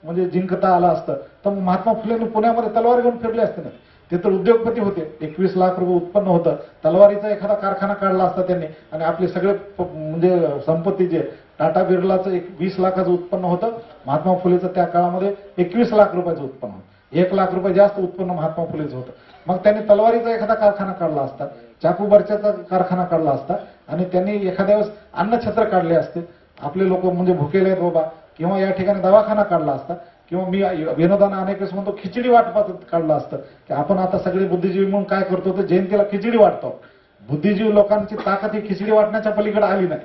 म्हणजे जिंकता आलं असतं तर महात्मा फुलेंनी पुण्यामध्ये तलवार घेऊन फिरले असते ना. ते तर उद्योगपती होते, 21 लाख रुपये उत्पन्न होतं, तलवारीचा एखादा कारखाना काढला असता त्यांनी आणि आपले सगळे म्हणजे संपत्ती जे टाटा बिर्लाचं 20 लाखाचं उत्पन्न होतं, महात्मा फुलेचं त्या काळामध्ये 21 लाख रुपयाचं उत्पन्न होतं, 1 लाख रुपये जास्त उत्पन्न महात्मा फुलेचं होतं. मग त्यांनी तलवारीचा एखादा कारखाना काढला असता, चाकू बर्च्याचा कारखाना काढला असता आणि त्यांनी एखाद्या वेळेस अन्नछत्र काढले असते, आपले लोक म्हणजे भुकेले आहेत बाबा, किंवा या ठिकाणी दवाखाना काढला असता, किंवा मी विनोदानं अनेक वेळेस म्हणतो खिचडी वाटपात काढलं असतं की आपण आता सगळे बुद्धिजीवी म्हणून काय करतो तर जयंतीला खिचडी वाटतो. बुद्धिजीवी लोकांची ताकद ही खिचडी वाटण्याच्या पलीकडे आली नाही.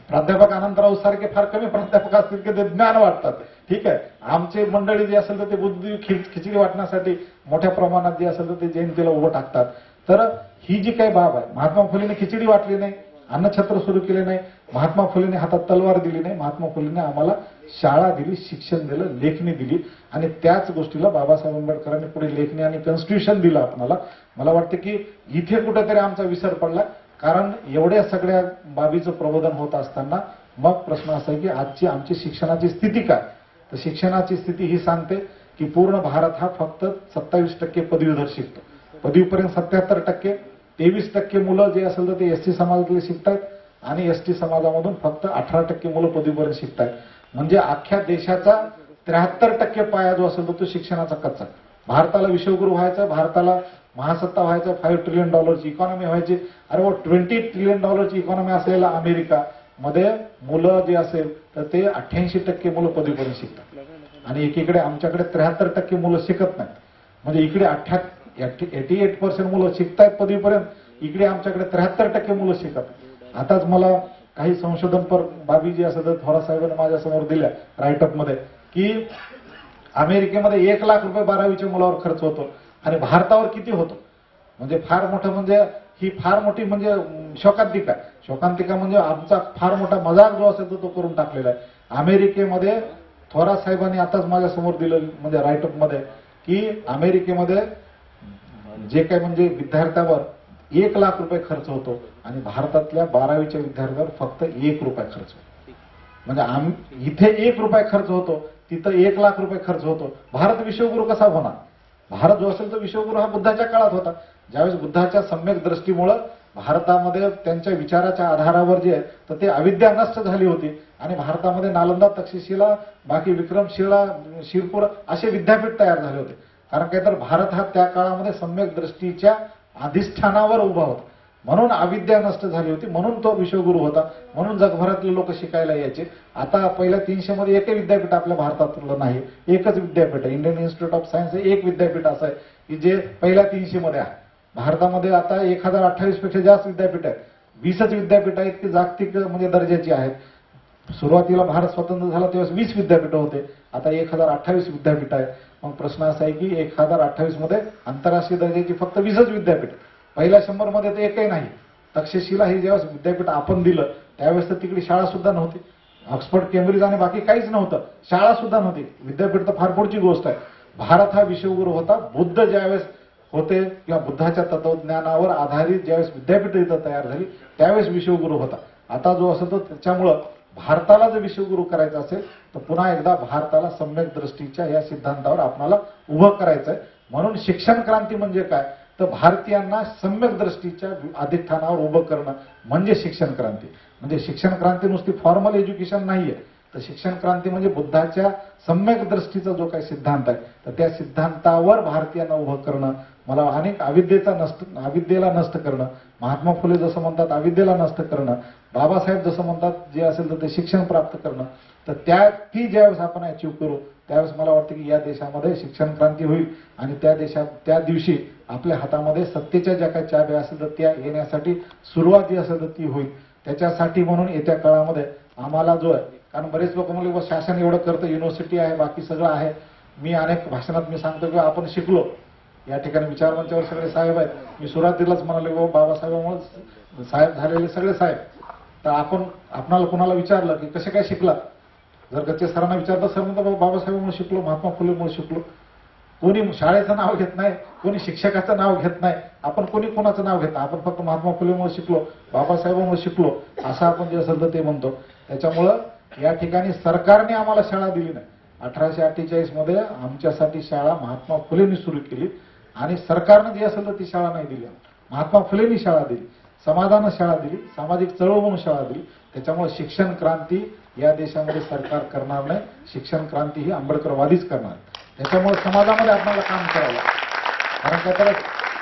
प्राध्यापक अनंतराव सारखे फार कमी प्राध्यापक असतील की ते ज्ञान वाटतात, ठीक आहे. आमचे मंडळी जे असेल तर ते बुद्धिजीवी खिचडी वाटण्यासाठी मोठ्या प्रमाणात जे असेल तर ते जयंतीला उभं टाकतात. तर ही जी काही बाब आहे, महात्मा फुलेने खिचडी वाटली नाही, अन्नछत्र सुरू केले नाही, महात्मा फुलेने हातात तलवार दिली नाही, महात्मा फुलेने आम्हाला शाळा दिली, शिक्षण दिलं, लेखणी दिली आणि त्याच गोष्टीला बाबासाहेब आंबेडकरांनी पुढे लेखणी आणि कॉन्स्टिट्यूशन दिलं आपल्याला. मला वाटतं की इथे कुठेतरी आमचा विसर पडला, कारण एवढ्या सगळ्या बाबीचं प्रबोधन होत असताना मग प्रश्न असा आहे की आजची आमची शिक्षणाची स्थिती काय. तर शिक्षणाची स्थिती ही सांगते की पूर्ण भारत हा फक्त 27% पदवीधर शिकतो, पदवीपर्यंत 77%, 23% मुलं जे असेल तर ते एसटी समाजातले शिकतायत आणि एसटी समाजामधून फक्त 18% मुलं पदवीपर्यंत शिकतायत. म्हणजे अख्ख्या देशाचा 73% पाया जो असेल तर तो शिक्षणाचा कच्चा. भारताला विश्वगुरू व्हायचं, भारताला महासत्ता व्हायचं, $5 ट्रिलियन इकॉनॉमी व्हायची. अरे वो $20 ट्रिलियन इकॉनॉमी असलेला अमेरिका मध्ये मुलं जे असेल तर ते 88% मुलं पदवीपर्यंत शिकतात आणि एकीकडे आमच्याकडे 73% मुलं शिकत नाहीत. म्हणजे इकडे 88% मुलं शिकतायत पदवीपर्यंत, इकडे आमच्याकडे 73% मुलं शिकत. आताच मला काही संशोधनपर बाबी जी असं तर थोरात साहेबांनी माझ्यासमोर दिल्या राईटअप मध्ये की अमेरिकेमध्ये 1 लाख रुपये 12वीच्या मुलावर खर्च होतो आणि भारतावर किती होतो. म्हणजे फार मोठं, म्हणजे ही फार मोठी म्हणजे शोकांतिका. शोकांतिका म्हणजे आमचा फार मोठा मजाक जो असेल तो करून टाकलेला आहे. अमेरिकेमध्ये थोरात साहेबांनी आताच माझ्यासमोर दिलं म्हणजे राईटअप मध्ये की अमेरिकेमध्ये जे काही म्हणजे विद्यार्थ्यावर 1 लाख रुपये खर्च होतो आणि भारतातल्या 12वीच्या विद्यार्थ्यावर फक्त 1 रुपया खर्च होतो. म्हणजे इथे 1 रुपया खर्च होतो, तिथं 1 लाख रुपये खर्च होतो. भारत विश्वगुरू कसा होणार? भारत जो असेल तो विश्वगुरू हा बुद्धाच्या काळात होता, ज्यावेळेस बुद्धाच्या सम्यक दृष्टीमुळं भारतामध्ये त्यांच्या विचाराच्या आधारावर जे आहे तर ते अविद्या नष्ट झाली होती आणि भारतामध्ये नालंदा, तक्षशिला, बाकी विक्रमशिला, शिरपूर असे विद्यापीठ तयार झाले होते. कारण काय तर भारत हा त्या काळामध्ये सम्यक दृष्टीच्या अधिष्ठानावर उभा होता. म्हणून अविद्या नष्ट झाली होती, म्हणून तो विश्वगुरू होता, म्हणून जगभरातले लोक शिकायला यायचे. आता पहिल्या 300 मध्ये एकही विद्यापीठ आपल्या भारतातलं नाही, एकच विद्यापीठ आहे. इंडियन इन्स्टिट्यूट ऑफ सायन्स हे एक विद्यापीठ असं आहे की जे पहिल्या 300 मध्ये आहे. भारतामध्ये आता 1028 पेक्षा जास्त विद्यापीठ आहेत. 20च विद्यापीठ आहेत की जागतिक म्हणजे दर्जाची आहेत. सुरुवातीला भारत स्वतंत्र झाला तेव्हा 20 विद्यापीठ होते, आता 1028 विद्यापीठ आहे. मग प्रश्न असा आहे की 1028 मध्ये आंतरराष्ट्रीय दर्जाची फक्त 20च विद्यापीठ. पहिल्या 100 मध्ये तर एकही नाही. तक्षशिला हे जेव्हा विद्यापीठ आपण दिलं त्यावेळेस तर तिकडे शाळा सुद्धा नव्हती. ऑक्सफर्ड, केम्ब्रिज आणि बाकी काहीच नव्हतं, शाळा सुद्धा नव्हती. विद्यापीठ तर फार पुढची गोष्ट आहे. भारत हा विश्वगुरू होता. बुद्ध ज्यावेळेस होते किंवा बुद्धाच्या तत्वज्ञानावर आधारित ज्यावेळेस विद्यापीठ इथं तयार झाली त्यावेळेस विश्वगुरू होता. आता जो असतो त्याच्यामुळं भारताला जर विश्वगुरू करायचं असेल तर पुन्हा एकदा भारताला सम्यक दृष्टीच्या या सिद्धांतावर आपल्याला उभं करायचं आहे. म्हणून शिक्षण क्रांती म्हणजे काय तर भारतीयांना सम्यक दृष्टीच्या अधिष्ठानावर उभं करणं म्हणजे शिक्षण क्रांती. म्हणजे शिक्षण क्रांती नुसती फॉर्मल एज्युकेशन नाहीये, तर शिक्षण क्रांती म्हणजे बुद्धाच्या सम्यक दृष्टीचा जो काही सिद्धांत आहे तर त्या सिद्धांतावर भारतीयांना उभं करणं. मला अनेक अविद्येला नष्ट करणं, महात्मा फुले जसं म्हणतात अविद्येला नष्ट करणं, बाबासाहेब जसं म्हणतात जे असेल तर ते शिक्षण प्राप्त करणं. तर ती ज्यावेळेस आपण अचीव्ह करू त्यावेळेस मला वाटतं की या देशामध्ये शिक्षण क्रांती होईल आणि त्या दिवशी आपल्या हातामध्ये सत्तेच्या ज्या काही चाब्या असेल तर त्या येण्यासाठी सुरुवात जी असेल तर ती होईल. त्याच्यासाठी म्हणून येत्या काळामध्ये आम्हाला जो आहे, कारण बरेच लोक म्हणले शासन एवढं करतं, युनिव्हर्सिटी आहे, बाकी सगळं आहे. मी अनेक भाषणात मी सांगतो की आपण शिकलो. या ठिकाणी विचारमंचावर सगळे साहेब आहेत. मी सुरुवातीलाच म्हणाले बाबासाहेबांमुळे साहेब झालेले सगळे साहेब. तर आपणाला कोणाला विचारलं की कसे काय शिकला, जर गच्चे सरांना विचारलं सर म्हणतो बाबासाहेबांमुळे शिकलो, महात्मा फुलेमुळे शिकलो. कोणी शाळेचं नाव घेत नाही, कोणी शिक्षकाचं नाव घेत नाही, आपण कोणी कोणाचं नाव घेत नाही. आपण फक्त महात्मा फुलेमुळे शिकलो, बाबासाहेबांमुळे शिकलो असं आपण जे असेल तर ते म्हणतो. त्याच्यामुळं या ठिकाणी सरकारने आम्हाला शाळा दिली नाही. 1848 मध्ये आमच्यासाठी शाळा महात्मा फुलेंनी सुरू केली आणि सरकारनं जी असेल तर ती शाळा नाही दिली. महात्मा फुलेंनी शाळा दिली, समाजानं शाळा दिली, सामाजिक चळवळ म्हणून शाळा दिली. त्याच्यामुळे शिक्षण क्रांती या देशामध्ये सरकार करणार नाही, शिक्षण क्रांती ही आंबेडकरवादीच करणार. त्याच्यामुळे समाजामध्ये आपल्याला काम करावं लागतं. कारण काय तर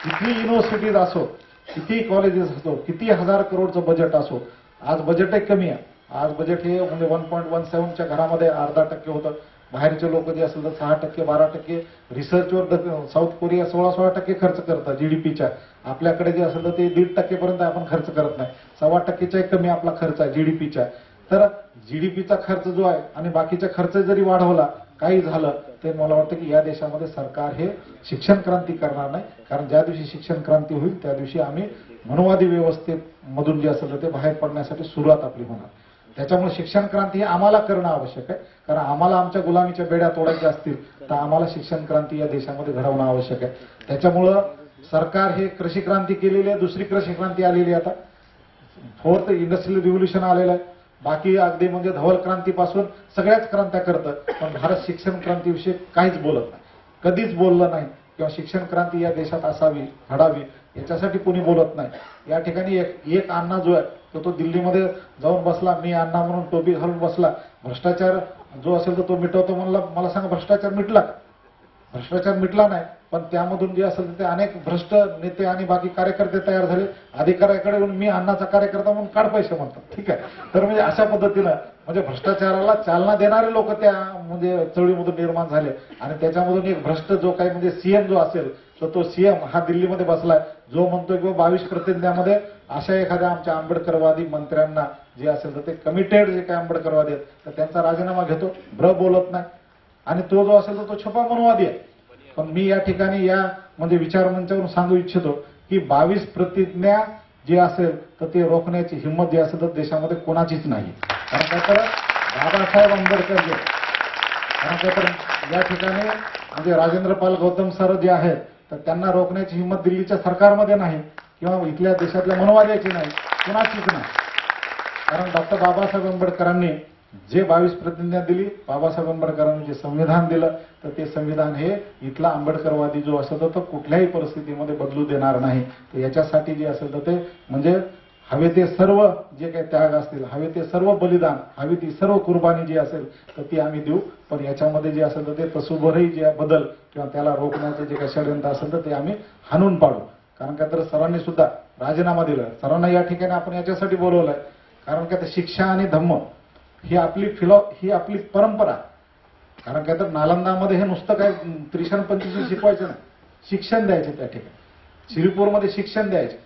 किती युनिव्हर्सिटीज असो, किती कॉलेजेस असो, किती हजार करोडचं बजेट असो, आज बजेटही कमी आहे. आज बजेट हे म्हणजे 1.17च्या घरामध्ये अर्धा% होतं. बाहेरचे लोक जे असेल तर 6%, 12% रिसर्चवर साऊथ कोरिया 16% खर्च करतात जीडीपीच्या. आपल्याकडे जे असेल तर ते 1.5% पर्यंत आपण खर्च करत नाही. 1.25% कमी आपला खर्च आहे जीडीपीच्या. तर जीडीपीचा खर्च जो आहे आणि बाकीचा खर्च जरी वाढवला काही झालं तर मला वाटतं की या देशामध्ये सरकार हे शिक्षण क्रांती करणार नाही. कारण ज्या दिवशी शिक्षण क्रांती होईल त्या दिवशी आम्ही मनुवादी व्यवस्थेमधून जे असेल तर ते बाहेर पडण्यासाठी सुरुवात आपली होणार. त्याच्यामुळे शिक्षण क्रांती ही आम्हाला करणं आवश्यक आहे. कारण आम्हाला आमच्या गुलामीच्या बेड्या तोडायच्या असतील तर आम्हाला शिक्षण क्रांती या देशामध्ये घडवणं आवश्यक आहे. त्याच्यामुळं सरकार हे कृषी क्रांती केलेली आहे, दुसरी कृषी क्रांती आलेली आहे, आता 4th इंडस्ट्रियल रिव्होल्युशन आलेलं आहे. बाकी अगदी म्हणजे धवल क्रांतीपासून सगळ्याच क्रांत्या करतं, पण भारत शिक्षण क्रांतीविषयी काहीच बोलत नाही, कधीच बोललं नाही. किंवा शिक्षण क्रांती या देशात असावी, घडावी याच्यासाठी कोणी बोलत नाही. या ठिकाणी एक अण्णा जो आहे तो दिल्लीमध्ये जाऊन बसला, मी अण्णा म्हणून टोपी घालून बसला, भ्रष्टाचार जो असेल तर तो मिटवतो म्हणला. मला सांगा भ्रष्टाचार मिटला? भ्रष्टाचार मिटला नाही, पण त्यामधून जे असेल ते अनेक भ्रष्ट नेते आणि बाकी कार्यकर्ते तयार झाले. अधिकाऱ्याकडे येऊन मी अण्णाचा कार्यकर्ता म्हणून काढ पैसे म्हणतात. ठीक आहे, तर म्हणजे अशा पद्धतीनं म्हणजे भ्रष्टाचाराला चालना देणारे लोक त्या म्हणजे चळवळीमधून निर्माण झाले. आणि त्याच्यामधून एक भ्रष्ट जो काही म्हणजे सीएम जो असेल तर तो सीएम हा दिल्लीमध्ये बसलाय, जो म्हणतोय की 22 प्रतिज्ञामध्ये अशा एखाद्या आमच्या आंबेडकरवादी मंत्र्यांना जे असेल तर ते कमिटेड जे काही आंबेडकरवादी आहेत तर त्यांचा राजीनामा घेतो, बोलत नाही. आणि तो जो असेल तर तो छपा मनुवादी आहे. पण मी या ठिकाणी या म्हणजे विचारमंचावरून सांगू इच्छितो की 22 प्रतिज्ञा जे असेल तर ते रोखण्याची हिंमत जी असेल तर देशामध्ये कोणाचीच नाही. कारण काय तर बाबासाहेब आंबेडकर जे कारण काय तर या ठिकाणी म्हणजे राजेंद्र पाल गौतम सर जे आहेत तर त्यांना रोखण्याची हिंमत दिल्लीच्या सरकारमध्ये नाही किंवा इथल्या देशातल्या मनवाद्याची नाही, कोणाचीच नाही. कारण डॉक्टर बाबासाहेब आंबेडकरांनी जे 22 प्रतिज्ञा दिली, बाबासाहेब आंबेडकरांनी जे संविधान दिलं तर ते संविधान हे इथला आंबेडकरवादी जो असेल तर तो कुठल्याही परिस्थितीमध्ये बदलू देणार नाही. तर याच्यासाठी जे असेल तर ते म्हणजे हवे ते सर्व जे काही त्याग असतील, हवे ते सर्व बलिदान, हवी ती सर्व कुर्बानी जी असेल तर ती आम्ही देऊ. पण याच्यामध्ये जे असेल तर ते तसूभरही जे बदल किंवा त्याला रोखण्याचं जे काही षडयंत्र असेल तर ते आम्ही हाणून पाडू. कारण का तर सरांनी सुद्धा राजीनामा दिला. सरांना या ठिकाणी आपण याच्यासाठी बोलवलंय कारण का तर शिक्षा आणि धम्म ही आपली परंपरा. कारण काय तर नालंदामध्ये हे नुसतं काय त्रिशण पंचशील शिकवायचं नाही, शिक्षण द्यायचे त्या ठिकाणी. श्रीपूरमध्ये शिक्षण द्यायचे.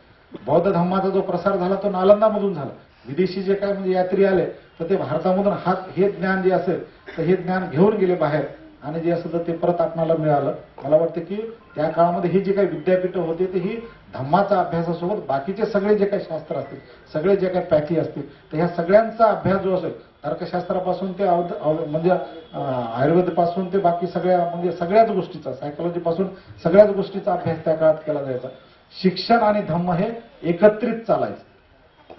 बौद्ध धर्माचा जो प्रसार झाला तो नालंदामधून झाला. विदेशी जे काय म्हणजे यात्री आले तर ते भारतामधून हे ज्ञान जे असेल तर हे ज्ञान घेऊन गेले बाहेर आणि जे असेल तर ते परत आपणाला मिळालं. मला वाटतं की त्या काळामध्ये ही जी काही विद्यापीठं होती ते ही धम्माचा अभ्यासासोबत बाकीचे सगळे जे काही शास्त्र असतील, सगळे जे काही पॅकी असतील तर ह्या सगळ्यांचा अभ्यास जो असेल तर्कशास्त्रापासून ते म्हणजे आयुर्वेदपासून ते बाकी म्हणजे सगळ्याच गोष्टीचा, सायकोलॉजीपासून सगळ्याच गोष्टीचा अभ्यास त्या काळात केला जायचा. शिक्षण आणि धम्म हे एकत्रित चालायचं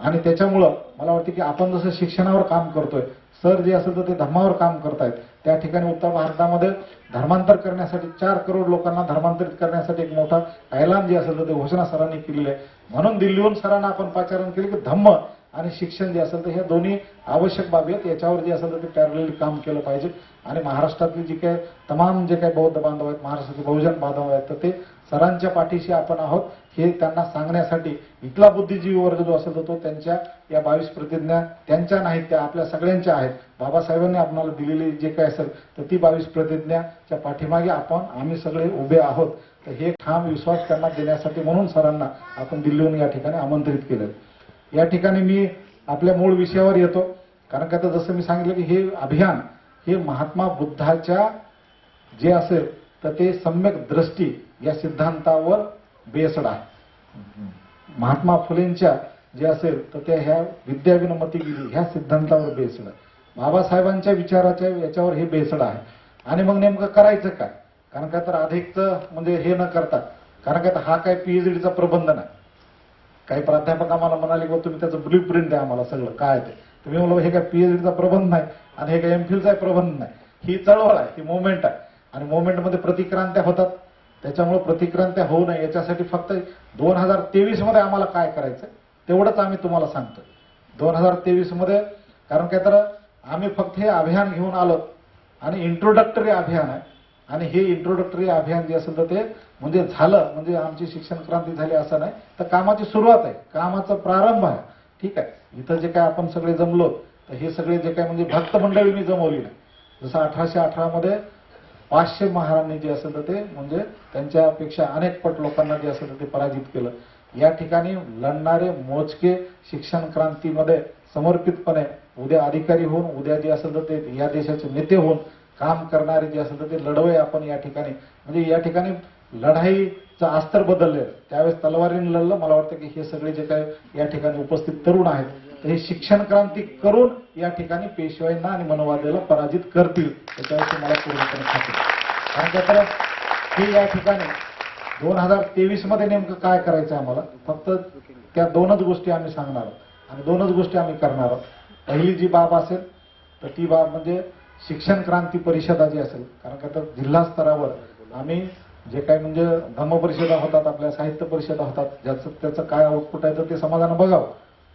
आणि त्याच्यामुळं मला वाटतं की आपण जसं शिक्षणावर काम करतोय, सर जे असेल तर ते धर्मावर काम करतायत. त्या ठिकाणी उत्तर भारतामध्ये धर्मांतर करण्यासाठी 4 करोड लोकांना धर्मांतरित करण्यासाठी एक मोठा ऐलान जे असेल तर ते घोषणा सरांनी केलेली आहे. म्हणून दिल्लीहून सरांना आपण पाचारण केले की धम्म आणि शिक्षण जे असेल तर हे दोन्ही आवश्यक बाबी आहेत. याच्यावर जे असेल तर ते पॅरलली काम केलं पाहिजे. आणि महाराष्ट्रातली जी काही तमाम जे काही बौद्ध बांधव आहेत, महाराष्ट्राचे बहुजन बांधव आहेत, तर ते सरांच्या पाठीशी आपण आहोत हे त्यांना सांगण्यासाठी इथला बुद्धिजीवी वर्ग जो असेल तर तो त्यांच्या या 22 प्रतिज्ञा त्यांच्या नाहीत, त्या आपल्या सगळ्यांच्या आहेत. बाबासाहेबांनी आपल्याला दिलेली जे काही असेल तर ती 22 प्रतिज्ञाच्या पाठीमागे आम्ही सगळे उभे आहोत. तर हे ठाम विश्वास त्यांना देण्यासाठी म्हणून सरांना आपण दिल्लीहून या ठिकाणी आमंत्रित केलं. या ठिकाणी मी आपल्या मूळ विषयावर येतो. कारण का तर जसं मी सांगितलं की हे अभियान हे महात्मा बुद्धाच्या जे असेल तर ते सम्यक दृष्टी या सिद्धांतावर बेस्ड आहे. महात्मा फुलेंच्या जे असेल तर त्या ह्या विद्या विनमती गेली ह्या सिद्धांतावर बेस्ड आहे. बाबासाहेबांच्या विचाराच्या याच्यावर हे बेस्ड आहे. आणि मग नेमकं करायचं काय? कारण का तर अधिकचं म्हणजे हे न करता, कारण का हा काय पीएचडीचा प्रबंध नाही. काही प्राध्यापक आम्हाला म्हणाले की तुम्ही त्याचं ब्लू प्रिंट द्या आम्हाला सगळं काय ते. तुम्ही म्हणलं हे काय पीएचडीचा प्रबंध नाही आणि हे काय एमफिलचा प्रबंध नाही. ही चळवळ आहे, ही मुवमेंट आहे आणि मुवमेंटमध्ये प्रतिक्रांत्या होतात. त्याच्यामुळे प्रतिक्रांत्या होऊ नये याच्यासाठी फक्त 2023 मध्ये आम्हाला काय करायचं तेवढंच आम्ही तुम्हाला सांगतोय. 2023 मध्ये कारण काय तर आम्ही फक्त हे अभियान घेऊन आलो आणि इंट्रोडक्टरी अभियान आहे. आणि हे इंट्रोडक्टरी अभियान जे असेल तर ते म्हणजे झालं म्हणजे आमची शिक्षण क्रांती झाली असं नाही, तर कामाची सुरुवात आहे, कामाचा प्रारंभ आहे. ठीक आहे. इथं जे काय आपण सगळे जमलो तर हे सगळे जे काय म्हणजे भक्त मंडळींनी जमवली नाही. जसं 1818 मध्ये 500 महारांनी जे असेल तर ते म्हणजे त्यांच्यापेक्षा अनेक पट लोकांना जे असेल तर ते पराजित केलं. या ठिकाणी लढणारे मोजके शिक्षण क्रांतीमध्ये समर्पितपणे उद्या अधिकारी होऊन उद्या जे असेल तर ते या देशाचे नेते होऊन काम करणारे जे असेल तर ते लढवय आपण या ठिकाणी म्हणजे या ठिकाणी लढाईचं अस्त्र बदलले. त्यावेळेस तलवारीने लढलं. मला वाटतं की हे सगळे जे काही या ठिकाणी उपस्थित तरुण आहेत तर हे शिक्षण क्रांती करून या ठिकाणी पेशवाईंना आणि मनोवाद्याला पराजित करतील त्याच्याविषयी मला पूर्णपणे खात्री. कारण का तर हे या ठिकाणी 2023 मध्ये नेमकं काय करायचं आम्हाला फक्त त्या 2च गोष्टी आम्ही सांगणार आहोत आणि 2च गोष्टी आम्ही करणार आहोत. पहिली जी बाब असेल तर ती बाब म्हणजे शिक्षण क्रांती परिषदा जी असेल. कारण का तर जिल्हा स्तरावर आम्ही जे काही म्हणजे धम्म परिषदा होतात, आपल्या साहित्य परिषदा होतात, त्याचं काय आउटपुट आहे तर ते समाजानं बघावं.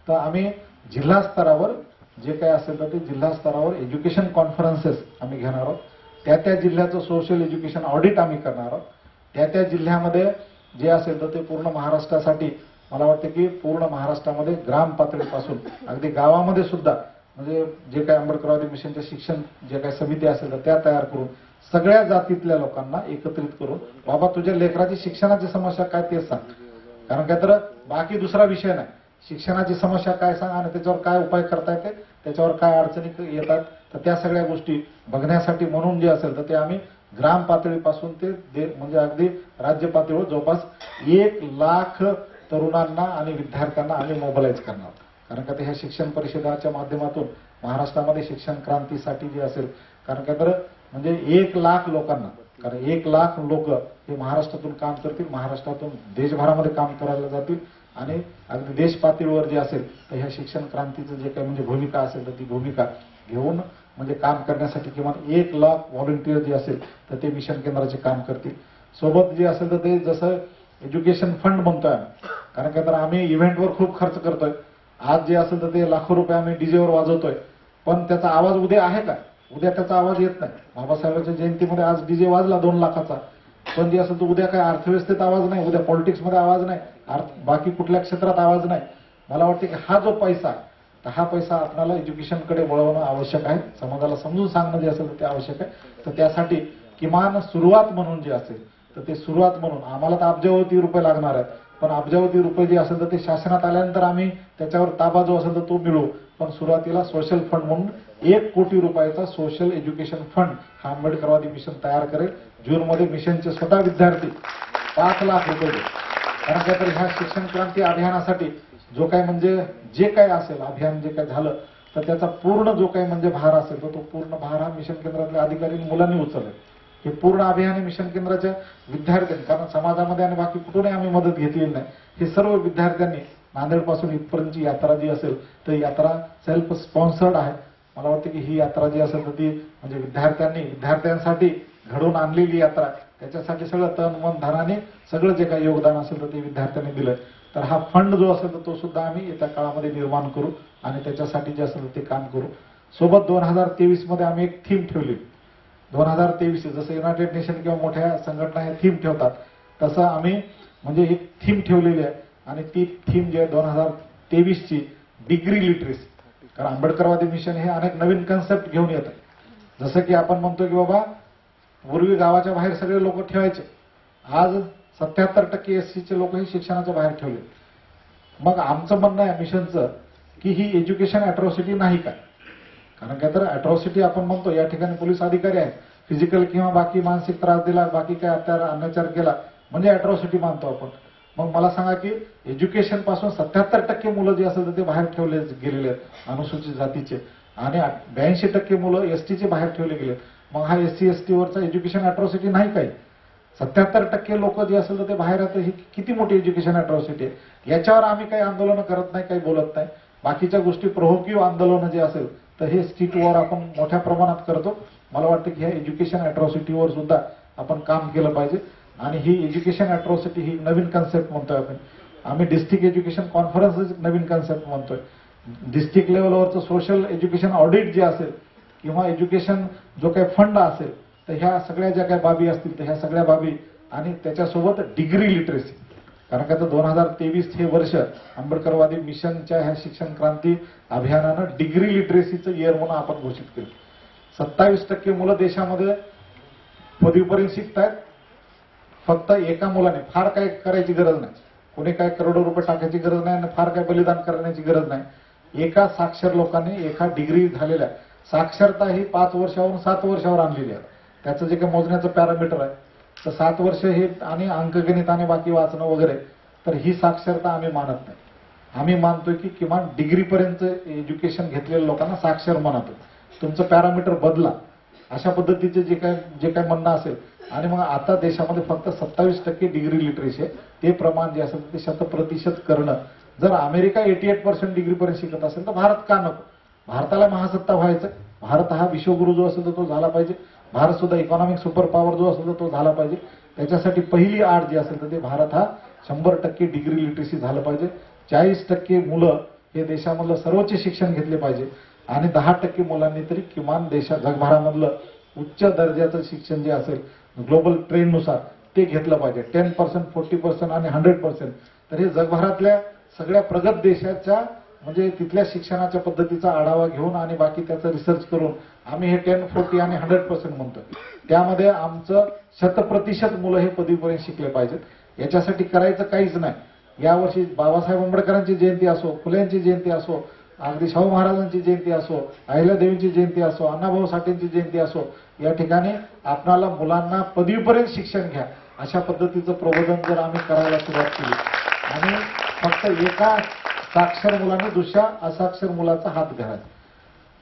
तर आम्ही जिल्हा स्तरावर जे काही असेल तर ते जिल्हा स्तरावर एज्युकेशन कॉन्फरन्सेस आम्ही घेणार आहोत. त्या जिल्ह्याचं सोशल एज्युकेशन ऑडिट आम्ही करणार आहोत. त्या जिल्ह्यामध्ये जे असेल तर ते पूर्ण महाराष्ट्रासाठी मला वाटतं की पूर्ण महाराष्ट्रामध्ये ग्राम पातळीपासून अगदी गावामध्ये सुद्धा म्हणजे जे काही आंबेडकरवादी मिशनच्या शिक्षण जे काही समिती असेल तर त्या तयार करून सगळ्या जातीतल्या लोकांना एकत्रित करून बाबा तुझ्या लेकराची शिक्षणाची समस्या काय ते सांग. कारण काय तर बाकी दुसरा विषय नाही, शिक्षणाची समस्या काय सांग आणि त्याच्यावर काय उपाय करता येते, त्याच्यावर काय अडचणी येतात तर त्या सगळ्या गोष्टी बघण्यासाठी म्हणून जे असेल तर ते आम्ही ग्राम पातळीपासून ते म्हणजे अगदी राज्य पातळीवर जवळपास 1 लाख तरुणांना आणि विद्यार्थ्यांना आम्ही मोबिलाइज करणार. कारण का ह्या शिक्षण परिषदाच्या माध्यमातून महाराष्ट्रामध्ये शिक्षण क्रांतीसाठी जे असेल कारण का तर म्हणजे 1 लाख लोकांना, कारण 1 लाख लोक हे महाराष्ट्रातून काम करतील, महाराष्ट्रातून देशभरामध्ये काम करायला जातील आणि अगदी देश पातळीवर जे असेल तर ह्या शिक्षण क्रांतीचं जे काही म्हणजे भूमिका असेल तर ती भूमिका घेऊन म्हणजे काम करण्यासाठी किमान 1 लाख व्हॉलंटियर जे असेल तर ते मिशन केंद्राचे काम करतील. सोबत जे असेल तर ते जसं एज्युकेशन फंड म्हणतोय कारण का तर आम्ही इव्हेंटवर खूप खर्च करतोय. आज जे असेल तर ते लाखो रुपये आम्ही डीजेवर वाजवतोय, पण त्याचा आवाज उद्या आहे का? उद्या त्याचा आवाज येत नाही. बाबासाहेबांच्या जयंतीमध्ये आज डीजे वाजला 2 लाखाचा, पण जे असेल तर उद्या काय अर्थव्यवस्थेत आवाज नाही, उद्या पॉलिटिक्समध्ये आवाज नाही, बाकी कुठल्या क्षेत्रात आवाज नाही. मला वाटतं की हा जो पैसा, तर हा पैसा आपल्याला एज्युकेशनकडे वळवणं आवश्यक आहे, समाजाला समजून सांगणं जे असेल तर ते आवश्यक आहे. तर त्यासाठी किमान सुरुवात म्हणून जे असेल तर ते सुरुवात म्हणून आम्हाला तर अब्जावधी रुपये लागणार आहेत, पण अब्जावधी रुपये जे असेल तर ते शासनात आल्यानंतर आम्ही त्याच्यावर ताबा जो असेल तर तो मिळू. पण सुरुवातीला सोशल फंड म्हणून 1 कोटी रुपयाचा सोशल एज्युकेशन फंड हा आंबेडकरवादी मिशन तयार करेल. जूनमध्ये मिशनचे स्वतः विद्यार्थी 5 लाख रुपये देतील. कारण काय तर ह्या शिक्षण क्रांती अभियानासाठी जो काही म्हणजे जे काही असेल अभियान जे काही झालं तर त्याचा पूर्ण जो काही म्हणजे भार असेल तर तो पूर्ण भार हा मिशन केंद्रातल्या अधिकारी मुलांनी उचलले. हे पूर्ण अभियान हे मिशन केंद्राच्या विद्यार्थ्यांनी, कारण समाजामध्ये आणि बाकी कुठूनही आम्ही मदत घेतलेली नाही, हे सर्व विद्यार्थ्यांनी नांदेडपासून इथपर्यंतची यात्रा जी असेल तर यात्रा सेल्फ स्पॉन्सर्ड आहे. मला वाटतं की ही यात्रा जी असेल तर ती म्हणजे विद्यार्थ्यांसाठी घडवून आणलेली यात्रा, त्याच्यासाठी सगळं तन मन धनाने सगळं जे काही योगदान असेल तर ते विद्यार्थ्यांनी दिलं. तर हा फंड जो असेल तर तो सुद्धा आम्ही येत्या काळामध्ये निर्माण करू आणि त्याच्यासाठी जे असेल ते काम करू. सोबत 2023 मध्ये आम्ही एक थीम ठेवली. 2023 जसं युनायटेड नेशन किंवा मोठ्या संघटना हे थीम ठेवतात तसं आम्ही म्हणजे एक थीम ठेवलेली आहे आणि ती थीम जी आहे 2023 ची डिग्री लिटरेसी. कारण आंबेडकरवादी मिशन हे अनेक नवीन कन्सेप्ट घेऊन येतात. जसं की आपण म्हणतो की बाबा पूर्वी गावाच्या बाहेर सगळे लोक ठेवायचे, आज 77% एससीचे लोक ही शिक्षणाच्या बाहेर ठेवले. मग आमचं म्हणणं आहे मिशनचं की ही एज्युकेशन अॅट्रॉसिटी नाही काय. कारण काय तर अॅट्रॉसिटी आपण म्हणतो या ठिकाणी पोलीस अधिकारी आहेत, फिजिकल किंवा बाकी मानसिक त्रास दिला, बाकी काय अत्याचार केला म्हणजे अॅट्रॉसिटी मानतो आपण. मग मला सांगा की एज्युकेशन पासून 77% मुलं जे असेल तर ते बाहेर ठेवले गेलेले आहेत अनुसूचित जातीचे आणि 82% मुलं एसटीचे बाहेर ठेवले गेले. मग हा एससी एसटी वरचा एज्युकेशन अॅट्रॉसिटी नाही काही. 77% लोक जे असेल तर ते बाहेर आहेत, ही किती मोठी एज्युकेशन अॅट्रॉसिटी आहे. याच्यावर आम्ही काही आंदोलन करत नाही, काही बोलत नाही. बाकीच्या गोष्टी प्रोव्होकिव्ह आंदोलन जे असेल तर हे स्ट्रीट वॉर आपण मोठ्या प्रमाणात करतो. मला वाटतं की ह्या एज्युकेशन अॅट्रॉसिटीवर सुद्धा आपण काम केलं पाहिजे. आणि ही एज्युकेशन अॅट्रॉसिटी ही नवीन कन्सेप्ट म्हणतोय आपण. आम्ही डिस्ट्रिक्ट एज्युकेशन कॉन्फरन्स नवीन कन्सेप्ट म्हणतोय. डिस्ट्रिक्ट लेवलवरचं सोशल एज्युकेशन ऑडिट जे असेल किंवा एज्युकेशन जो काही फंड असेल तर ह्या सगळ्या ज्या काही बाबी असतील तर ह्या सगळ्या बाबी आणि त्याच्यासोबत डिग्री लिटरेसी. कारण का तर 2023 हे वर्ष आंबेडकरवादी मिशनच्या ह्या शिक्षण क्रांती अभियानानं डिग्री लिटरेसीचं इयर म्हणून आपण घोषित केलं. 27% मुलं देशामध्ये पदवीपर्यंत शिकतायत. फक्त एका मुलाने, फार काय करायची गरज नाही, कोणी काय करोडो रुपये टाकायची गरज नाही आणि फार काय बलिदान करण्याची गरज नाही. एका साक्षर लोकांनी एका डिग्री झालेल्या, साक्षरता ही 5 वर्षावरून 7 वर्षावर आणलेली आहे. त्याचं जे काही मोजण्याचं पॅरामीटर आहे तर 7 वर्ष हे आणि अंकगणित आणि बाकी वाचणं वगैरे, तर ही साक्षरता आम्ही मानत नाही. आम्ही मानतोय की किमान डिग्रीपर्यंत एज्युकेशन घेतलेल्या लोकांना साक्षर मानतो. तुमचं पॅरामीटर बदला, अशा पद्धतीचे जे काय म्हणणं असेल. आणि मग आता देशामध्ये फक्त 27% डिग्री लिटरेसी आहे. ते प्रमाण जे असेल ते 100% करणं. जर अमेरिका 88% डिग्रीपर्यंत शिकत असेल तर भारत का नको. भारताला महासत्ता व्हायचं. भारत हा विश्वगुरु जो असेल तर तो झाला पाहिजे. भारत सुद्धा इकॉनॉमिक सुपर पॉवर जो असेल तर तो झाला पाहिजे. त्याच्यासाठी पहिली आड जी असेल तर ते भारत हा 100% डिग्री लिटरेसी झालं पाहिजे. 40% मुलं हे देशामधलं सर्वोच्च शिक्षण घेतले पाहिजे आणि 10% मुलांनी तरी किमान जगभरामधलं उच्च दर्जाचं शिक्षण जे असेल ग्लोबल ट्रेंडनुसार ते घेतलं पाहिजे. 10%, 40% आणि 100%. तर हे जगभरातल्या सगळ्या प्रगत देशाच्या म्हणजे तिथल्या शिक्षणाच्या पद्धतीचा आढावा घेऊन आणि बाकी त्याचं रिसर्च करून आम्ही हे 10, 40 आणि 100% म्हणतो. त्यामध्ये आमचं 100% मुलं हे पदवीपर्यंत शिकले पाहिजेत. याच्यासाठी करायचं काहीच नाही. यावर्षी बाबासाहेब आंबेडकरांची जयंती असो, फुलेंची जयंती असो, अगदी शाहू महाराजांची जयंती असो, अहिल्यादेवींची जयंती असो, अण्णाभाऊ साठेंची जयंती असो, या ठिकाणी आपणाला मुलांना पदवीपर्यंत शिक्षण घ्या अशा पद्धतीचं प्रबोधन जर आम्ही करायला सुरुवात केली आणि फक्त एका साक्षर मुलाने दुसऱ्या असाक्षर मुलाचा हात धरायचा,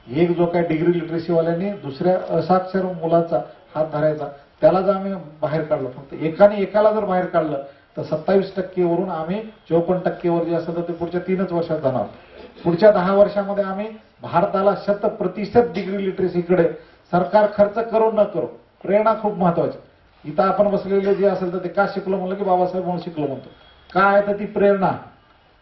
एक जो काही डिग्री लिटरेसीवाल्यांनी दुसऱ्या असाक्षर मुलाचा हात धरायचा, त्याला जर आम्ही बाहेर काढलं, फक्त एकाला जर बाहेर काढलं तर 27% वरून आम्ही 54% वर जे असेल तर ते पुढच्या 3च वर्षात जाणार. पुढच्या 10 वर्षामध्ये आम्ही भारताला 100% डिग्री लिटरेसीकडे सरकार खर्च करो न करो, प्रेरणा खूप महत्वाची. इथं आपण बसलेले जे असेल तर ते का शिकलो म्हणलं की बाबासाहेब म्हणून शिकलो म्हणतो. काय तर ती प्रेरणा.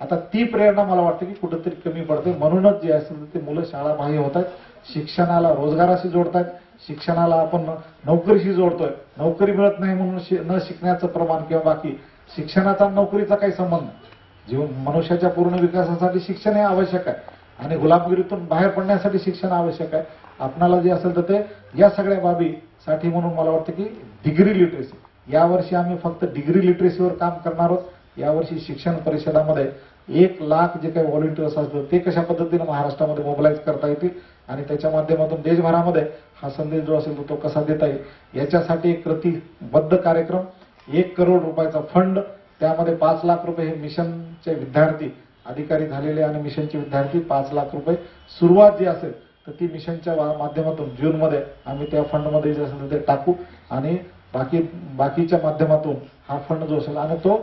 आता ती प्रेरणा मला वाटतं की कुठेतरी कमी पडते. म्हणूनच जे असेल ते मुलं शाळा बाह्य होत आहेत, शिक्षणाला रोजगाराशी जोडतायत. शिक्षणाला आपण नोकरीशी जोडतोय, नोकरी मिळत नाही म्हणून न शिकण्याचं प्रमाण किंवा बाकी शिक्षणाचा नोकरीचा काही संबंध नाही. जीवन मनुष्याच्या पूर्ण विकासासाठी शिक्षण हे आवश्यक आहे आणि गुलामगिरीतून बाहेर पडण्यासाठी शिक्षण आवश्यक आहे. आपणाला जे असेल तर ते या सगळ्या बाबीसाठी म्हणून मला वाटतं की डिग्री लिटरेसी यावर्षी आम्ही फक्त डिग्री लिटरेसीवर काम करणार आहोत. यावर्षी शिक्षण परिषदामध्ये 1 लाख जे काही व्हॉलंटियर्स असतात ते कशा पद्धतीने महाराष्ट्रामध्ये मोबिलाईज करता येतील आणि त्याच्या माध्यमातून देशभरामध्ये हा संदेश जो असेल तो कसा देता येईल याच्यासाठी एक प्रतिबद्ध कार्यक्रम, 1 करोड रुपयाचा फंड, त्यामध्ये 5 लाख रुपये हे मिशनचे विद्यार्थी अधिकारी झालेले आणि मिशनचे विद्यार्थी 5 लाख रुपये सुरुवात जी असेल तर ती मिशनच्या माध्यमातून जूनमध्ये आम्ही त्या फंडमध्ये जे असेल ते टाकू आणि बाकीच्या माध्यमातून हा फंड जो असेल आणि तो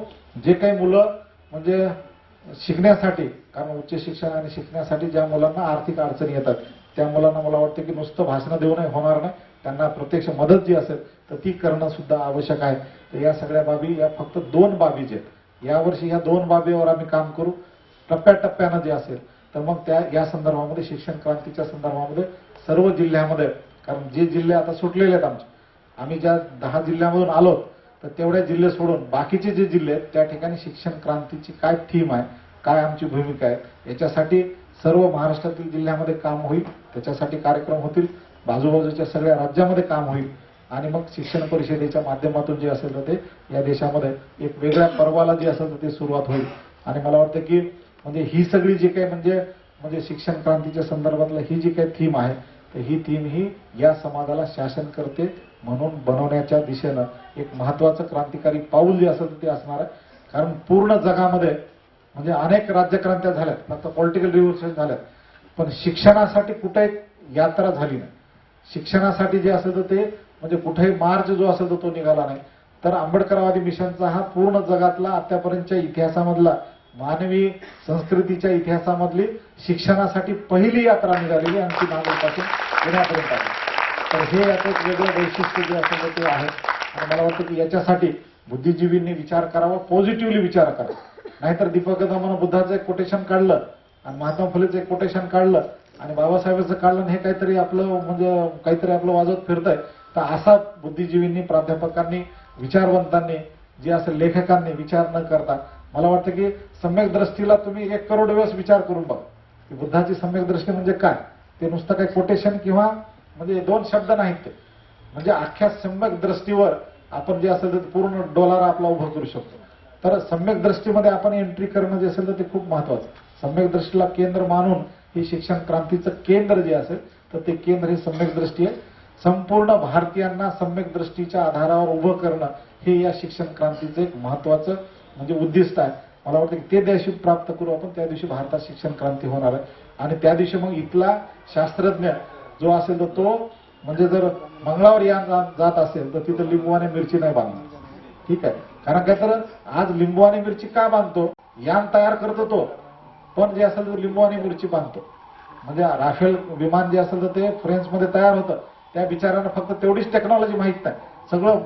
जे काही मुलं म्हणजे शिकण्यासाठी, कारण उच्च शिक्षण आणि शिकण्यासाठी ज्या मुलांना आर्थिक अडचणी येतात त्या मुलांना मला वाटतं की नुसतं भाषणं देऊनही होणार नाही, त्यांना प्रत्यक्ष मदत जी असेल तर ती करणं सुद्धा आवश्यक आहे. तर या सगळ्या बाबी या फक्त 2 बाबी जे आहेत, यावर्षी ह्या 2 बाबीवर आम्ही काम करू टप्प्याटप्प्यानं जे असेल तर मग या संदर्भामध्ये शिक्षण क्रांतीच्या संदर्भामध्ये सर्व जिल्ह्यामध्ये, कारण जे जिल्हे आता सुटलेले आहेत आम्ही ज्या 10 जिल्ह्यामधून आलो तर तेवढ्या जिल्हे सोडून बाकीचे जे जिल्हे आहेत त्या ठिकाणी शिक्षण क्रांतीची काय थीम आहे, काय आमची भूमिका आहे याच्यासाठी सर्व महाराष्ट्रातील जिल्ह्यामध्ये काम होईल, त्याच्यासाठी कार्यक्रम होतील, बाजूबाजूच्या सगळ्या राज्यामध्ये काम होईल आणि मग शिक्षण परिषदेच्या माध्यमातून जे असेल तर ते या देशामध्ये एक वेगळ्या पर्वाला जे असेल तर ते सुरुवात होईल. आणि मला वाटतं की म्हणजे ही सगळी जी काही म्हणजे शिक्षण क्रांतीच्या संदर्भातलं ही जी काही थीम आहे तर ही थीम ही या समाजाला शासन करते म्हणून बनवण्याच्या दिशेनं एक महत्वाचं क्रांतिकारी पाऊल जे असेल ते असणार आहे. कारण पूर्ण जगामध्ये म्हणजे अनेक राज्यक्रांत्या झाल्यात, फक्त पॉलिटिकल रिव्होल्युशन झाल्यात, पण शिक्षणासाठी कुठे यात्रा झाली नाही. शिक्षणासाठी जे असेल तर ते म्हणजे कुठेही मार्च जो असेल तर तो निघाला नाही. तर आंबेडकरवादी मिशनचा हा पूर्ण जगातला आतापर्यंतच्या इतिहासामधला मानवी संस्कृतीच्या इतिहासामधली शिक्षणासाठी पहिली यात्रा निघालेली आणि ती नागपूरपासून पुण्यापर्यंत आहे. तर हे याचं एक वेगळं वैशिष्ट्य जे असेल ते आहे आणि मला वाटतं की याच्यासाठी बुद्धिजीवींनी विचार करावा, पॉझिटिव्हली विचार करावा. नाहीतर दीपक कदमानं बुद्धाचं एक कोटेशन काढलं आणि महात्मा फुलेचं एक कोटेशन काढलं आणि बाबासाहेबांचं काढलं आणि हे काहीतरी आपलं वाजवत फिरतंय. तर असा बुद्धिजीवींनी, प्राध्यापकांनी, विचारवंतांनी जे असेल लेखकांनी विचार न करता मला वाटतं की सम्यक दृष्टीला तुम्ही 1 करोड वेळेस विचार करून बघा की बुद्धाची सम्यक दृष्टी म्हणजे काय. ते नुसतं काही कोटेशन किंवा म्हणजे 2 शब्द नाहीत, ते म्हणजे अख्ख्या सम्यक दृष्टीवर आपण जे असेल तर पूर्ण डोलारा आपला उभं करू शकतो. तर सम्यक दृष्टीमध्ये आपण एंट्री करणं जे असेल तर ते खूप महत्वाचं. सम्यक दृष्टीला केंद्र मानून ही शिक्षण क्रांतीचं केंद्र जे असेल तर ते केंद्र ही सम्यक दृष्टी आहे. संपूर्ण भारतीयांना सम्यक दृष्टीच्या आधारावर उभं करणं हे या शिक्षण क्रांतीचं एक महत्वाचं म्हणजे उद्दिष्ट आहे. मला वाटतं की ते दिवशी प्राप्त करू आपण, त्या दिवशी भारतात शिक्षण क्रांती होणार आहे आणि त्या दिवशी मग इथला शास्त्रज्ञ जो असेल तर तो म्हणजे जर मंगळावर यान जात असेल तर तिथं लिंबू आणि मिरची नाही बांधणार. ठीक आहे, कारण काय तर आज लिंबू आणि मिरची का बांधतो, यान तयार करतो तो, पण जे असेल तर लिंबू आणि मिरची बांधतो. म्हणजे राफेल विमान जे असेल तर ते फ्रेंचमध्ये तयार होतं, त्या बिचाऱ्यांना फक्त तेवढीच टेक्नॉलॉजी माहित नाही. सगळं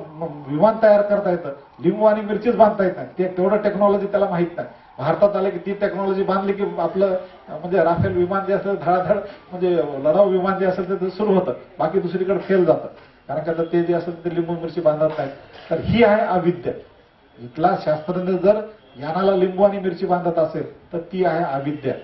विमान तयार करता येतं, लिंबू आणि मिरचीच बांधता येत नाही, ते तेवढं टेक्नॉलॉजी त्याला माहित नाही. भारतात आले की ती टेक्नॉलॉजी बांधली की आपलं म्हणजे राफेल विमान जे असेल धडाधड म्हणजे लढाऊ विमान जे असेल ते सुरू होतं, बाकी दुसरीकडे फेल जातं. कारण का ते जे असेल ते लिंबू मिरची बांधत नाहीत. तर ही आहे अविद्या. इथला शास्त्रज्ञ जर यानाला लिंबू आणि मिरची बांधत असेल तर ती आहे अविद्या.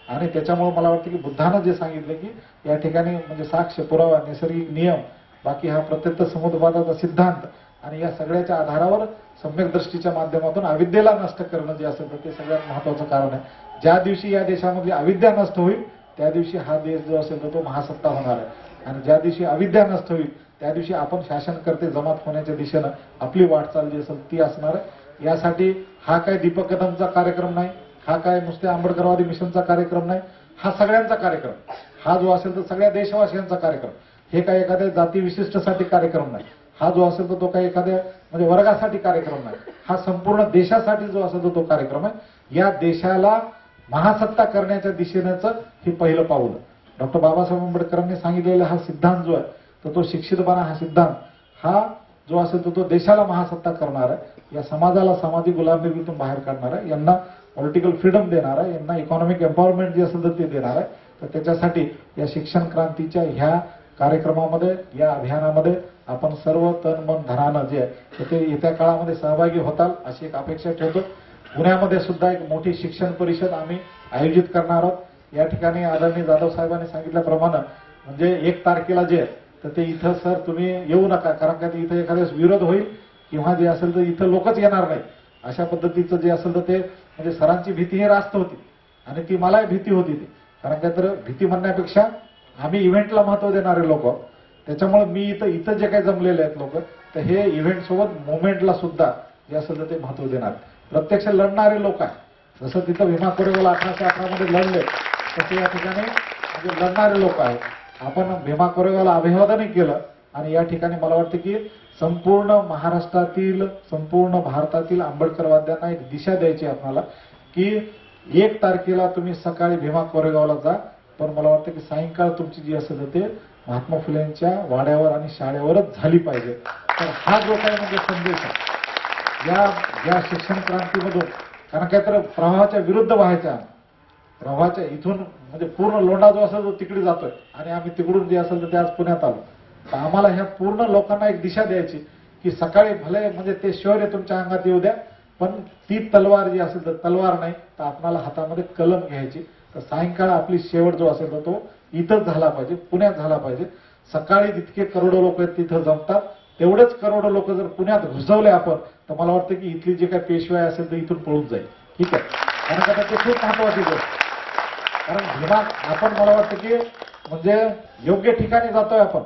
आणि त्याच्यामुळे मला वाटतं की बुद्धानं जे सांगितलं की या ठिकाणी म्हणजे साक्ष, पुरावा, नैसर्गिक नियम, बाकी हा प्रत्यक्ष समुद्रवादाचा सिद्धांत आणि या सगळ्याच्या आधारावर सम्यक दृष्टीच्या माध्यमातून अविद्येला नष्ट करणं जे असेल तर ते सगळ्यात महत्वाचं कारण आहे. ज्या दिवशी या देशामधली अविद्या नष्ट होईल त्या दिवशी हा देश जो असेल तर तो महासत्ता होणार आहे. आणि ज्या दिवशी अविद्या नष्ट होईल त्या दिवशी आपण शासनकर्ते जमात होण्याच्या दिशेनं आपली वाटचाल जी असेल ती असणार आहे. यासाठी हा काय दीपक कदमचा कार्यक्रम नाही, हा काय नुसत्या आंबेडकरवादी मिशनचा कार्यक्रम नाही, हा सगळ्यांचा कार्यक्रम. हा जो असेल तर सगळ्या देशवासियांचा कार्यक्रम. हे काय एखाद्या जाती विशिष्टसाठी कार्यक्रम नाही, हा जो असेल तर तो काही एखाद्या म्हणजे वर्गासाठी कार्यक्रम नाही, हा संपूर्ण देशासाठी जो असेल तर तो कार्यक्रम आहे. या देशाला महासत्ता करण्याच्या दिशेनेच हे पहिलं पाऊल. डॉक्टर बाबासाहेब आंबेडकरांनी सांगितलेला हा सिद्धांत जो आहे तर तो शिक्षितपणा हा सिद्धांत हा जो असेल तर तो देशाला महासत्ता करणार आहे, या समाजाला सामाजिक गुलामगिरीतून बाहेर काढणार आहे, यांना पॉलिटिकल फ्रीडम देणार आहे, यांना इकॉनॉमिक एम्पॉवरमेंट जे असेल तर ते देणार आहे. तर त्याच्यासाठी या शिक्षण क्रांतीच्या ह्या कार्यक्रमामध्ये या अभियानामध्ये आपण सर्व तन मन धनानं जे आहे ते येत्या काळामध्ये सहभागी होताल अशी एक अपेक्षा ठेवतो. पुण्यामध्ये सुद्धा एक मोठी शिक्षण परिषद आम्ही आयोजित करणार आहोत. या ठिकाणी आदरणीय जाधव साहेबांनी सांगितल्याप्रमाणे म्हणजे 1 तारखेला जे तर ते इथं सर तुम्ही येऊ नका, कारण का इथं एखाद्या विरोध होईल किंवा जे असेल तर इथं लोकच येणार नाही अशा पद्धतीचं जे असेल तर ते म्हणजे सरांची भीती ही रास्त होती आणि ती मलाही भीती होती ती, कारण काय तर भीती म्हणण्यापेक्षा आम्ही इव्हेंटला महत्व देणारे लोक, त्याच्यामुळे मी इथं जे काही जमलेले आहेत लोक तर हे इव्हेंट सोबत मुवमेंटला सुद्धा जे असेल तर ते महत्व देणार. प्रत्यक्ष लढणारे लोक आहेत, जसं तिथं भीमा कोरेगावला 1811 मध्ये लढले तसे या ठिकाणी म्हणजे लढणारे लोक आहेत. आपण भीमा कोरेगावला अभिवादनही केलं आणि या ठिकाणी मला वाटतं की संपूर्ण महाराष्ट्रातील संपूर्ण भारतातील आंबेडकरवाद्यांना एक दिशा द्यायची आपल्याला की 1 तारखेला तुम्ही सकाळी भीमा कोरेगावला जा, पण मला वाटतं की सायंकाळ तुमची जी असेल ते महात्मा फुलेंच्या वाड्यावर आणि शाळेवरच झाली पाहिजे. तर हा जो काही म्हणजे संदेश आहे या शिक्षण क्रांतीमधून, कारण काय तर प्रवाहाच्या विरुद्ध व्हायचा, प्रवाहाच्या इथून म्हणजे पूर्ण लोंढा जो असेल तो तिकडे जातोय आणि आम्ही तिकडून जे असेल तर ते आज पुण्यात आलो. तर आम्हाला ह्या पूर्ण लोकांना एक दिशा द्यायची की सकाळी भले म्हणजे ते शौर्य तुमच्या अंगात येऊ द्या, पण ती तलवार जी असेल तर तलवार नाही तर आपल्याला हातामध्ये कलम घ्यायची. तर सायंकाळ आपली शेवट जो असेल तर तो इथंच झाला पाहिजे, पुण्यात झाला पाहिजे. सकाळी जितके करोडो लोक आहेत तिथं जमतात, तेवढेच करोडो लोक जर पुण्यात घुसवले आपण तर मला वाटतं की इथली जे काही पेशवाई असेल तर इथून पळून जाईल. ठीक आहे, कारण आता ते खूप महत्वाची गोष्ट, कारण भीमा आपण मला वाटतं की म्हणजे योग्य ठिकाणी जातोय आपण,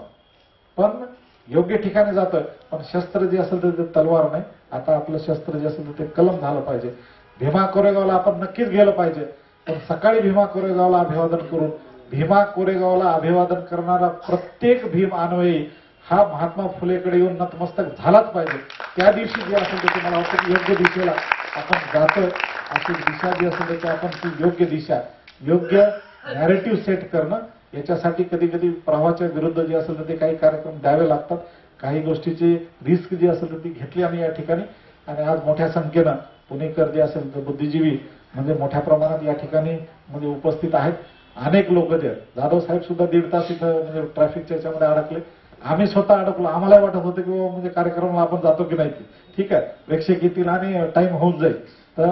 पण योग्य ठिकाणी जातोय पण शस्त्र जे असेल तर ते तलवार नाही, आता आपलं शस्त्र जे असेल तर ते कलम झालं पाहिजे. भीमा कोरेगावला आपण नक्कीच गेलं पाहिजे, पण सकाळी भीमा कोरेगावला अभिवादन करून भीमा कोरेगावला अभिवादन करणारा प्रत्येक भीम अन्वयी हा महात्मा फुलेकडे येऊन नतमस्तक झालाच पाहिजे. त्या दिवशी जे असेल ते मला वाटतं की योग्य दिशेला आपण जातोय, अशी दिशा जी असेल तर आपण ती योग्य दिशा योग्य नॅरेटिव्ह सेट करणं, याच्यासाठी कधी कधी प्रवाहाच्या विरुद्ध जे असेल तर ते काही कार्यक्रम द्यावे लागतात, काही गोष्टीची रिस्क जी असेल तर ती घेतली आम्ही या ठिकाणी. आणि आज मोठ्या संख्येनं पुणेकर जे असेल तर बुद्धिजीवी म्हणजे मोठ्या प्रमाणात या ठिकाणी म्हणजे उपस्थित आहेत. अनेक लोक जे जाधव साहेब सुद्धा 1.5 तास इथं म्हणजे ट्रॅफिकच्या याच्यामध्ये अडकले, आम्ही स्वतः अडकलो. आम्हाला वाटत होतं की म्हणजे कार्यक्रमाला आपण जातो की नाही, ठीक आहे प्रेक्षक येतील आणि टाइम होऊन जाईल. तर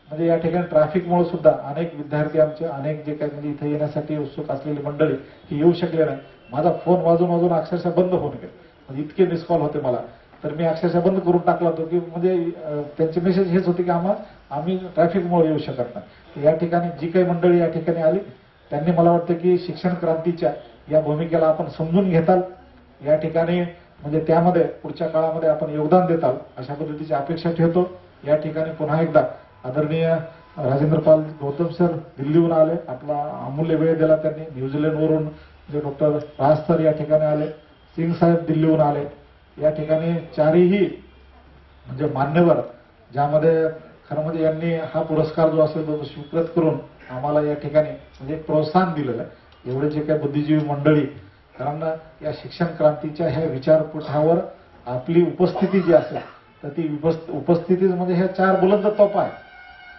म्हणजे या ठिकाणी ट्रॅफिकमुळे सुद्धा अनेक विद्यार्थी आमचे अनेक जे काही म्हणजे इथे येण्यासाठी उत्सुक असलेली मंडळी ही येऊ शकले नाही. माझा फोन वाजून अक्षरशः बंद होऊन गेले, म्हणजे इतके मिस कॉल होते मला, तर मी अक्षरशः बंद करून टाकला होतो की म्हणजे त्यांचे मेसेज हेच होते की आम्ही ट्रॅफिकमुळे येऊ शकत नाही. या ठिकाणी जी काही मंडळी या ठिकाणी आली त्यांनी मला वाटतं की शिक्षण क्रांतीच्या या भूमिकेला आपण समजून घेताल, या ठिकाणी म्हणजे त्यामध्ये पुढच्या काळामध्ये आपण योगदान देताल अशा पद्धतीची अपेक्षा ठेवतो. या ठिकाणी पुन्हा एकदा आदरणीय राजेंद्रपाल गौतम सर दिल्लीहून आले, आपला अमूल्य वेळ दिला त्यांनी. न्यूझीलंडवरून जे डॉक्टर राज सर या ठिकाणी आले, सिंग साहेब दिल्लीहून आले. या ठिकाणी चारही म्हणजे मान्यवर ज्यामध्ये खरं म्हणजे यांनी हा पुरस्कार जो असेल तो स्वीकृत करून आम्हाला या ठिकाणी म्हणजे एक प्रोत्साहन दिलेलं आहे. एवढे जे काही बुद्धिजीवी मंडळी, कारण या शिक्षण क्रांतीच्या ह्या विचारपीठावर आपली उपस्थिती जी असेल तर ती उपस्थिती म्हणजे ह्या 4 बुलंद तोफा आहे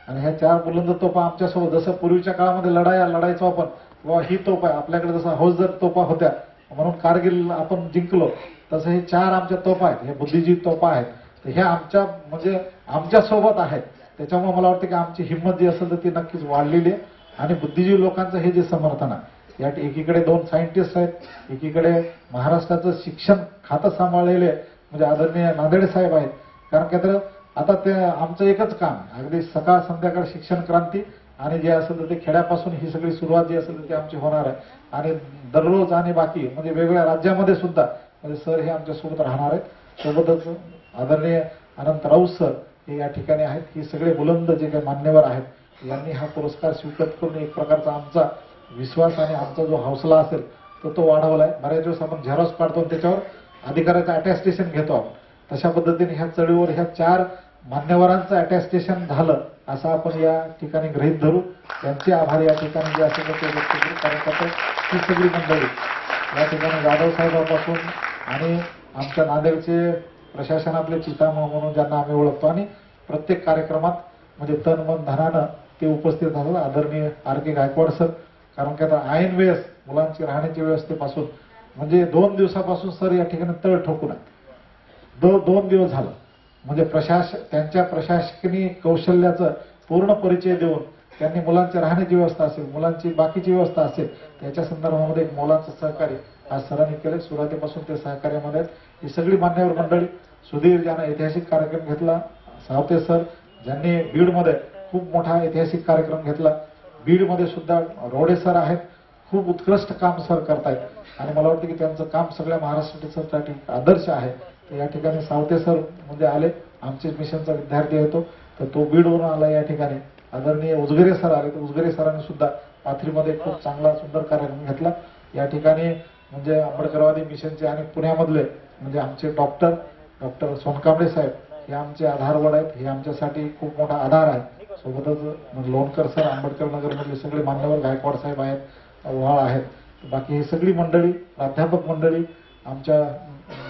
आणि ह्या 4 बुलंद तोफा आमच्यासोबत जसं पूर्वीच्या काळामध्ये लढायचो आपण, किंवा ही तोफ आहे आपल्याकडे जसं हौजर तोफा होत्या म्हणून कारगिल आपण जिंकलो, तसं हे 4 आमच्या तोफा आहेत, हे बुद्धिजीवी तोफा आहेत. तर ह्या आमच्या म्हणजे आमच्या सोबत आहेत. त्याच्यामुळे मला वाटतं की आमची हिंमत जी असेल तर ती नक्कीच वाढलेली आहे. आणि बुद्धिजीवी लोकांचं हे जे समर्थन आहे, या एकीकडे 2 सायंटिस्ट आहेत, एकीकडे महाराष्ट्राचं शिक्षण खातं सांभाळलेले म्हणजे आदरणीय नांदेडे साहेब आहेत. कारण काय तर आता ते आमचं एकच काम आहे, अगदी सकाळ संध्याकाळ शिक्षण क्रांती, आणि जे असेल तर ते खेड्यापासून ही सगळी सुरुवात जी असेल तर ती आमची होणार आहे. आणि दररोज आणि बाकी म्हणजे वेगवेगळ्या राज्यामध्ये सुद्धा म्हणजे सर हे आमच्या सोबत राहणार आहेत. सोबतच आदरणीय अनंत राऊत सर हे या ठिकाणी आहेत. ही सगळे बुलंद जे काही मान्यवर आहेत यांनी हा पुरस्कार स्वीकृत करून एक प्रकारचा आमचा विश्वास आणि आमचा जो हौसला असेल तो वाढवलाय. बऱ्याच दिवस आपण झेरॉक्स काढतो त्याच्यावर अधिकाराचं अटॅस्टेशन घेतो आपण, तशा पद्धतीने ह्या चळीवर ह्या 4 मान्यवरांचं अटॅस्टेशन झालं असं आपण या ठिकाणी गृहीत धरू. त्यांचे आभार या ठिकाणी जे असेल ते व्यक्त करू. कारण ही सगळी मंडळी या ठिकाणी जाधव साहेबांपासून आणि आमच्या नांदेडचे प्रशासनातले चितामह म्हणून ज्यांना आम्ही ओळखतो आणि प्रत्येक कार्यक्रमात म्हणजे तन मन धनानं ते उपस्थित असतात. आदरणीय आर के गायकवाड सर, कारण की आता ऐन वेळेस मुलांची राहण्याच्या व्यवस्थेपासून म्हणजे 2 दिवसापासून सर या ठिकाणी तळ ठोकून आहे. 2 दिवस झालं. म्हणजे त्यांच्या प्रशासकीय कौशल्याचं पूर्ण परिचय देऊन त्यांनी मुलांच्या राहण्याची व्यवस्था असेल, मुलांची बाकीची व्यवस्था असेल, त्याच्या संदर्भामध्ये एक मुलांचं सहकार्य आज सरांनी केलं. सुरुवातीपासून ते सहकार्यामध्ये ही सगळी मान्यवर मंडळी, सुधीर ज्यानं ऐतिहासिक कार्यक्रम घेतला, सावते सर ज्यांनी बीडमध्ये खूप मोठा ऐतिहासिक कार्यक्रम घेतला, बीडमध्ये सुद्धा रोडे सर आहेत, खूप उत्कृष्ट काम सर करतायत आणि मला वाटतं की त्यांचं काम सगळ्या महाराष्ट्रासाठी आदर्श आहे. तर या ठिकाणी सावते सर म्हणजे आले, आमचे मिशनचा विद्यार्थी येतो तर तो बीडवरून आला. या ठिकाणी आदरणीय उजगरे सर आले, तर उजगरे सरांनी सुद्धा पाथरीमध्ये खूप चांगला सुंदर कार्यक्रम घेतला. या ठिकाणी म्हणजे आंबेडकरवादी मिशनचे आणि पुण्यामधले म्हणजे आमचे डॉक्टर सोनकांबळे साहेब हे आमचे आधारवड आहेत, हे आमच्यासाठी खूप मोठा आधार आहे. सोबतच लोणकर सर, आंबेडकर नगरमधले सगळे मान्यवर, गायकवाड साहेब आहेत, व्हाळ आहेत. बाकी ही सगळी मंडळी, प्राध्यापक मंडळी, आमच्या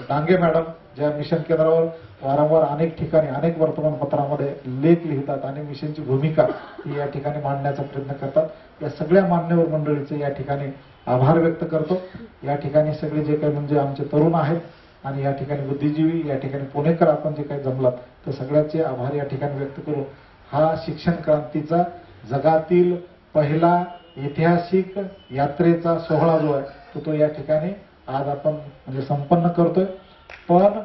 डांगे मॅडम ज्या मिशन केंद्रावर वारंवार अनेक ठिकाणी अनेक वर्तमानपत्रामध्ये लेख लिहितात आणि मिशनची भूमिका ही या ठिकाणी मांडण्याचा प्रयत्न करतात. या सगळ्या मान्यवर मंडळीचे या ठिकाणी आभार व्यक्त करतो. या ठिकाणी सगळे जे काही म्हणजे आमचे तरुण आहेत आणि या ठिकाणी बुद्धिजीवी, या ठिकाणी पुणेकर आपण जे काही जमलात, तर सगळ्याचे आभार या ठिकाणी व्यक्त करून हा शिक्षण क्रांतीचा जगातील पहिला ऐतिहासिक यात्रेचा सोहळा जो आहे तो या ठिकाणी आज आपण म्हणजे संपन्न करतोय. पण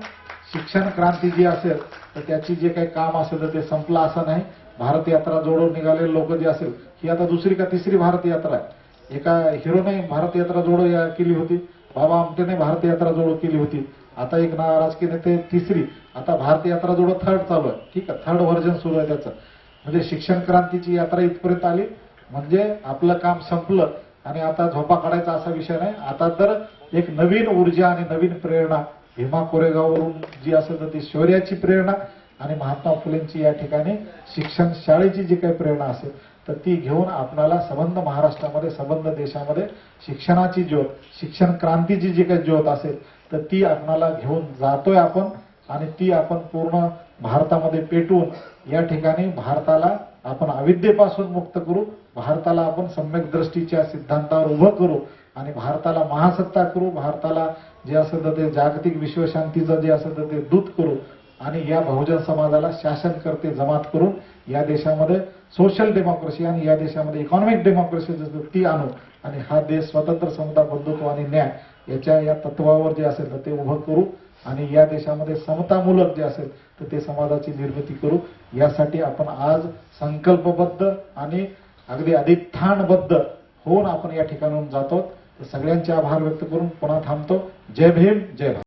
शिक्षण क्रांती जी असेल तर त्याची जे काही काम असेल तर ते संपलं असं नाही. भारत यात्रा जोडून निघालेले लोक जे असेल, ही आता दुसरी का तिसरी भारत यात्रा आहे. एका हिरोने भारत यात्रा जोडो केली होती, बाबा आमटेने भारत यात्रा जोडो केली होती, आता एक राजकीय नेते तिसरी, आता भारत यात्रा जोडो थर्ड चालू आहे. ठीक आहे, थर्ड व्हर्जन सुरू आहे त्याचं. म्हणजे शिक्षण क्रांतीची यात्रा इथपर्यंत आली म्हणजे आपलं काम संपलं आणि आता झोपा काढायचा असा विषय नाही. आता तर एक नवीन ऊर्जा आणि नवीन प्रेरणा भीमा कोरेगाववरून जी असेल तर ती शौर्याची प्रेरणा आणि महात्मा फुलेंची या ठिकाणी शिक्षण शाळेची जी काही प्रेरणा असेल तर ती घेऊन आपल्याला संबंध महाराष्ट्रामध्ये, संबंध देशामध्ये शिक्षणाची ज्योत, शिक्षण क्रांतीची जी काही ज्योत असेल तर ती आपल्याला घेऊन जातोय आपण आणि ती आपण पूर्ण भारतामध्ये पेटवून या ठिकाणी भारताला आपण अविद्येपासून मुक्त करू, भारताला आपण सम्यक दृष्टीच्या सिद्धांतावर उभं करू आणि भारताला महासत्ता करू, भारताला जे असेल तर ते जागतिक विश्वशांतीचं जे असेल तर ते दूत करू आणि या बहुजन समाजाला शासन करते जमात करून या देशामध्ये सोशल डेमोक्रेसी आणि या देशामध्ये इकॉनॉमिक डेमोक्रेसी ती आणू आणि हा देश स्वतंत्र, समता, बंधुत्व आणि न्याय याच्या या तत्वावर जे असेल तर ते उभं करू आणि या देशामध्ये समतामूलक जे असेल तर ते समाजाची निर्मिती करू. यासाठी आपण आज संकल्पबद्ध आणि अगदी अधिष्ठानबद्ध होऊन आपण या ठिकाणाहून जातो. तर सगळ्यांचे आभार व्यक्त करून पुन्हा थांबतो. जय भीम, जय भारत.